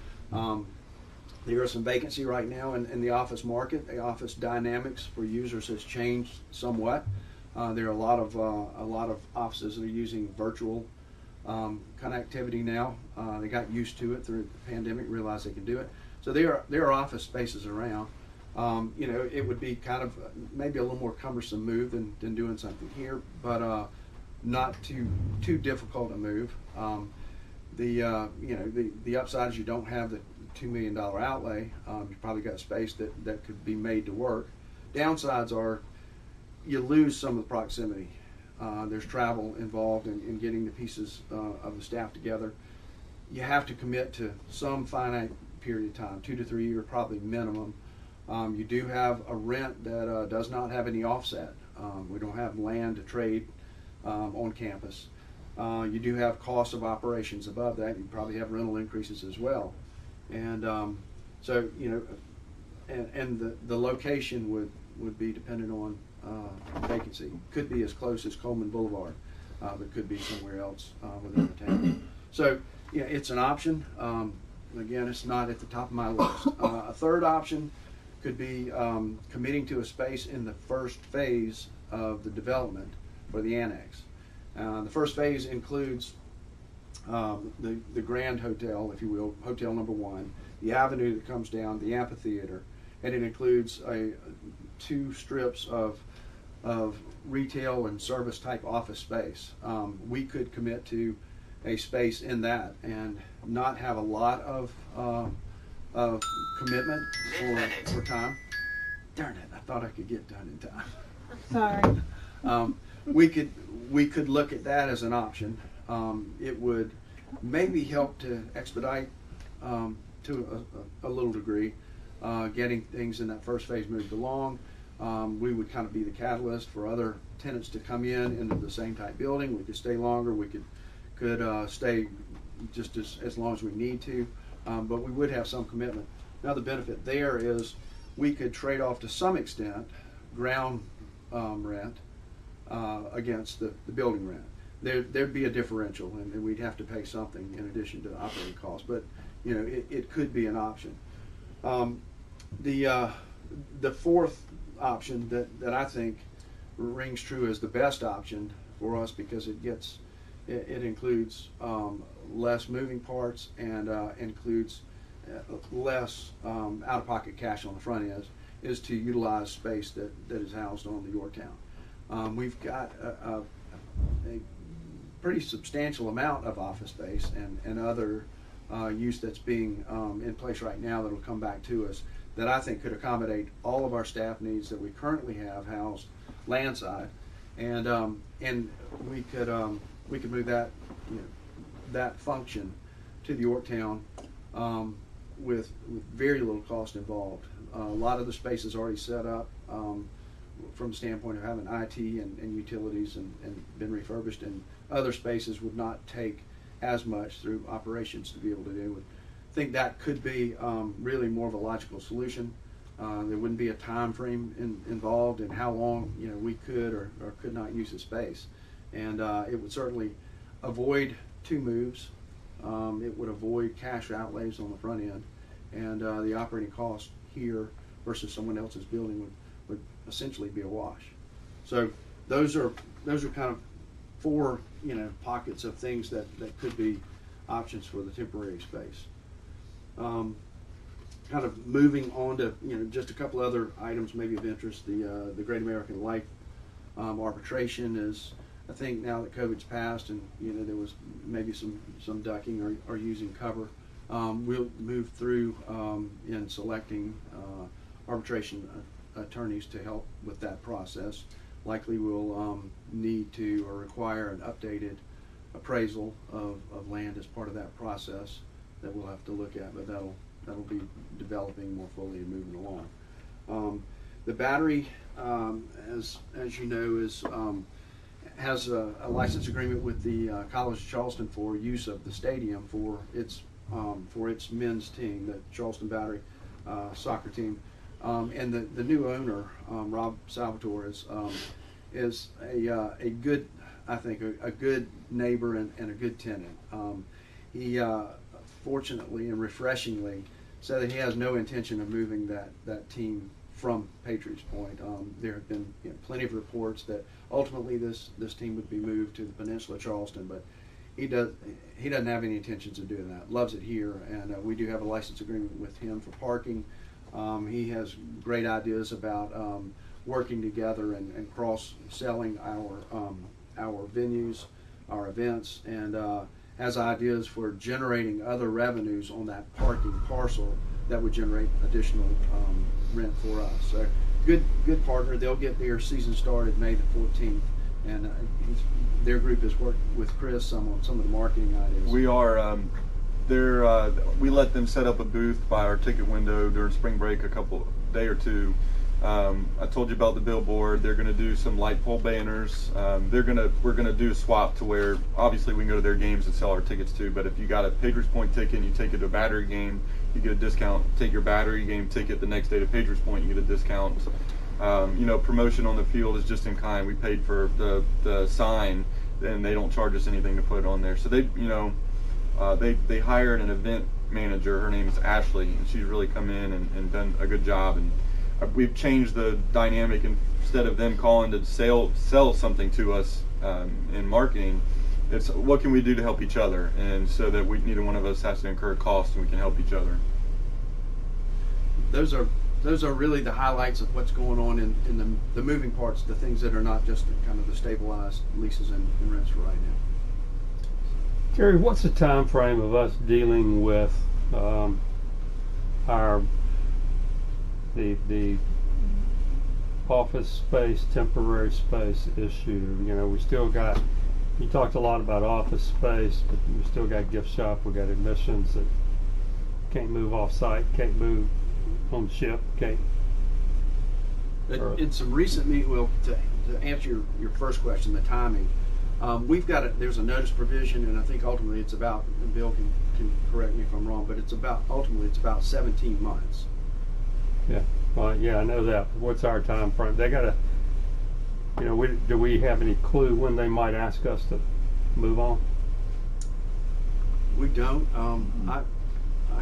There is some vacancy right now in the office market. The office dynamics for users has changed somewhat. There are a lot of offices that are using virtual connectivity now. They got used to it through the pandemic, realized they could do it. So there are office spaces around. It would be kind of maybe a little more cumbersome move than doing something here, but not too difficult to move. The upside is you don't have the $2 million outlay. You've probably got space that could be made to work. Downsides are you lose some of the proximity. There's travel involved in getting the pieces of the staff together. You have to commit to some finite period of time, 2 to 3 years probably minimum. You do have a rent that does not have any offset. We don't have land to trade on campus. You do have cost of operations above that. You probably have rental increases as well. And so, and the location would be dependent on vacancy. Could be as close as Coleman Boulevard, but could be somewhere else within the town. So, it's an option. Again, it's not at the top of my list. A third option could be committing to a space in the first phase of the development for the annex. The first phase includes the Grand Hotel, if you will, Hotel Number 1, the avenue that comes down, the amphitheater, and it includes 2 strips of retail and service type office space. We could commit to a space in that and not have a lot of commitment for time. Darn it, I thought I could get done in time. Sorry. We could look at that as an option. It would maybe help to expedite to a little degree getting things in that first phase moved along. We would kind of be the catalyst for other tenants to come in into the same type building. We could stay longer. We could stay just as long as we need to, but we would have some commitment. Another benefit there is we could trade off to some extent ground rent against the building rent. There'd be a differential, and we'd have to pay something in addition to the operating costs, but it could be an option. The fourth option that I think rings true as the best option for us, because it includes less moving parts and includes less out-of-pocket cash on the front end, is to utilize space that is housed on the Yorktown. We've got a pretty substantial amount of office space and other use that's being in place right now that'll come back to us that I think could accommodate all of our staff needs that we currently have housed landside, and we could move that, you know, that function to the Yorktown with very little cost involved. A lot of the space is already set up from the standpoint of having IT and utilities and been refurbished, and other spaces would not take as much through operations to be able to do it. I think that could be really more of a logical solution. There wouldn't be a time frame involved in how long, you know, we could or could not use the space, and it would certainly avoid 2 moves. It would avoid cash outlays on the front end, and the operating cost here versus someone else's building would essentially be a wash. So those are kind of 4, you know, pockets of things that could be options for the temporary space. Kind of moving on to, you know, just a couple other items maybe of interest. The Great American Life arbitration is, I think now that COVID's passed and, you know, there was maybe some ducking or using cover, we'll move through in selecting arbitration attorneys to help with that process. Likely we'll need to or require an updated appraisal of land as part of that process that we'll have to look at, but that'll be developing more fully and moving along. The battery, as you know, has a license agreement with the College of Charleston for use of the stadium for its men's team, the Charleston Battery soccer team. And the new owner, Rob Salvatore, is a good, I think, a good neighbor and a good tenant. He fortunately and refreshingly said that he has no intention of moving that team from Patriots Point. There have been, you know, plenty of reports that ultimately this team would be moved to the Peninsula Charleston, but he doesn't have any intentions of doing that. Loves it here, and we do have a license agreement with him for parking. He has great ideas about working together and cross-selling our venues, our events, and has ideas for generating other revenues on that parking parcel that would generate additional rent for us. So good partner. They'll get their season started May the 14th, and their group has worked with Chris on some of the marketing ideas. We are. We let them set up a booth by our ticket window during spring break day or two. I told you about the billboard. They're going to do some light pole banners. We're going to do a swap to where obviously we can go to their games and sell our tickets too. But if you got a Patriots Point ticket and you take it to a Battery game, you get a discount. Take your Battery game ticket the next day to Patriots Point, you get a discount. You know, promotion on the field is just in kind. We paid for the sign, and they don't charge us anything to put it on there. So they, you know, they hired an event manager. Her name is Ashley, and she's really come in and done a good job. And we've changed the dynamic. Instead of them calling to sell something to us in marketing, it's what can we do to help each other, and so that neither one of us has to incur costs and we can help each other. Those are really the highlights of what's going on in the moving parts, the things that are not just kind of the stabilized leases and rents for right now. Gary, what's the time frame of us dealing with the office space, temporary space issue? You know, we still got, you talked a lot about office space, but we still got gift shop, we got admissions that can't move off site, can't move on ship, can't. In some recent to answer your first question, the timing, there's a notice provision, and I think ultimately it's about, and Bill can correct me if I'm wrong, but ultimately it's about 17 months. Yeah, well, yeah, I know that. What's our time frame? They gotta, you know, do we have any clue when they might ask us to move on? We don't. I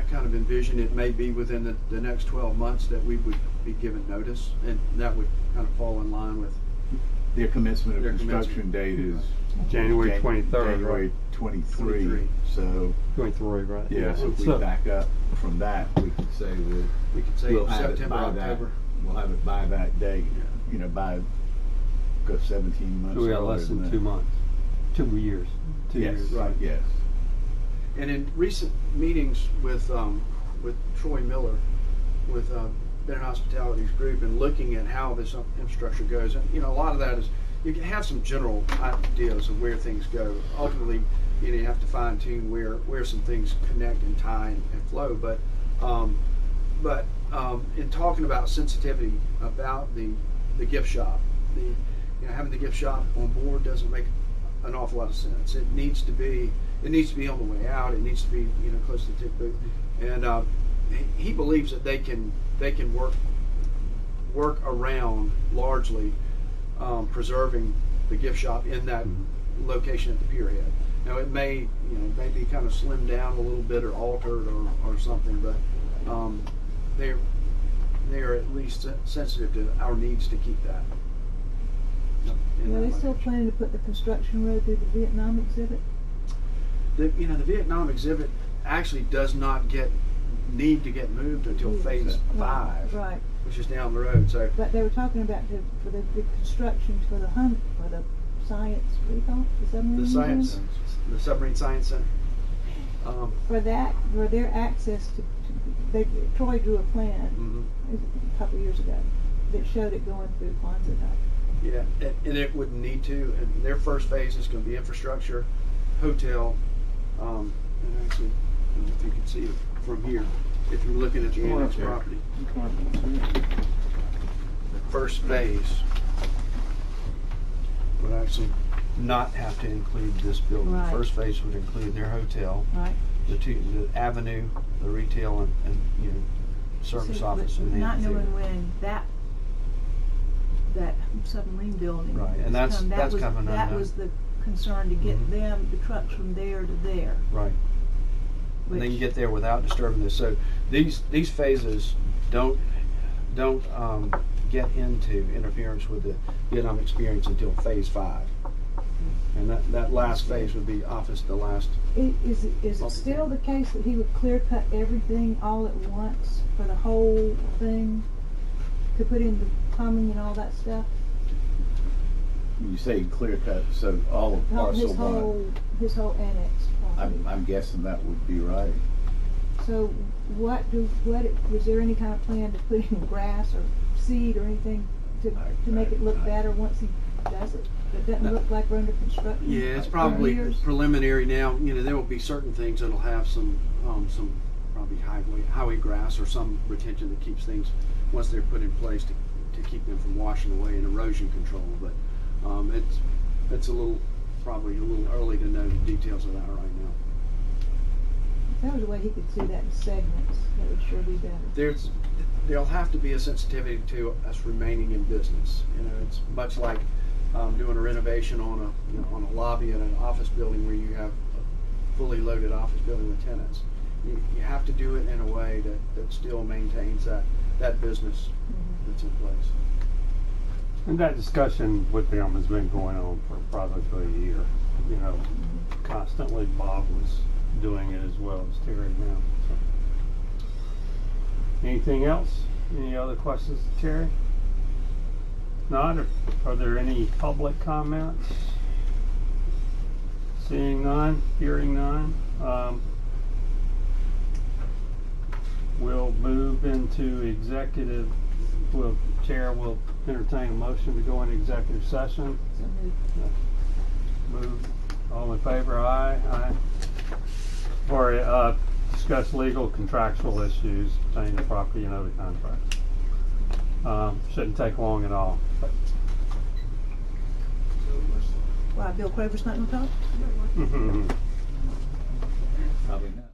kind of envision it may be within the next 12 months that we would be given notice, and that would kind of fall in line with their commencement of construction date is January 23rd, January right? 23. So 23, right? yeah. So if we back up from that, we could say we'll have September, October. We'll have it by that date. Yeah. You know, by 17 months. So we got less than 2 months, 2 years. 2 yes, years, right? Yes. And in recent meetings with Troy Miller, with Bennett Hospitality's group, and looking at how this infrastructure goes, and a lot of that is you can have some general ideas of where things go. Ultimately, you have to fine tune where some things connect and tie and flow. But in talking about sensitivity about the gift shop, having the gift shop on board doesn't make an awful lot of sense. It needs to be on the way out. It needs to be close to the tick booth. And he believes that they can work around largely preserving the gift shop in that location at the pier head. Now it may be kind of slimmed down a little bit or altered or something, but they're at least sensitive to our needs to keep that. Are they still planning to put the construction road through the Vietnam exhibit? The Vietnam exhibit actually does not need to get moved until phase 5, right, which is down the road. So, but they were talking about for the construction for the science. What do you call it? The submarine science center. For their access to Troy drew a plan a couple of years ago that showed it going through Quonset Hut. Yeah, and it wouldn't need to. And their first phase is going to be infrastructure, hotel, and actually, if you can see it from here, if you're looking at the annex property, the first phase would actually not have to include this building. Right. The first phase would include their hotel, right, the avenue, the retail, and service office. But and the not knowing theater. when that submarine building. Right, and that's coming That unknown. was the concern, to get the trucks from there to there. Right. And they can get there without disturbing this. So these phases don't get into interference with the Vietnam experience until phase 5. And that last phase would be the last. Is it still the case that he would clear cut everything all at once for the whole thing, to put in the plumbing and all that stuff? You say clear cut, so all of parcel one. His whole annex property. I'm guessing that would be right. So was there any kind of plan to put in grass or seed or anything to make it look better once he does it? It doesn't look like we're under construction. Yeah, it's probably preliminary now. There will be certain things that'll have some probably highway grass or some retention that keeps things, once they're put in place, to keep them from washing away, and erosion control. But it's probably a little early to know the details of that right now. If there was a way he could see that in segments, that would sure be better. There'll have to be a sensitivity to us remaining in business. It's much like doing a renovation on a lobby in an office building where you have a fully loaded office building with tenants. You have to do it in a way that still maintains that business that's in place. And that discussion with them has been going on for probably a year. Constantly Bob was doing it as well as Terry now. So. Anything else? Any other questions, Terry? Not? Are there any public comments? Seeing none, hearing none. We'll move into executive. Chair will entertain a motion to go into executive session. Move. All in favor? Aye. Aye. For discuss legal contractual issues pertaining to property and other contracts. Shouldn't take long at all. Why, Bill Craver's not going to talk? Probably not.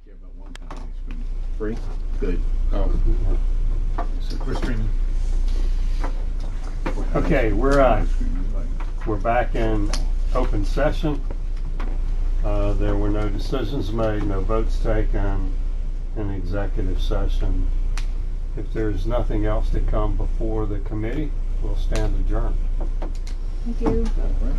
care about one kind of ice cream. Free? Good. Oh, So we're streaming. Okay, we're back in open session. There were no decisions made, no votes taken in executive session. If there's nothing else to come before the committee, we'll stand adjourned. Thank you. All right.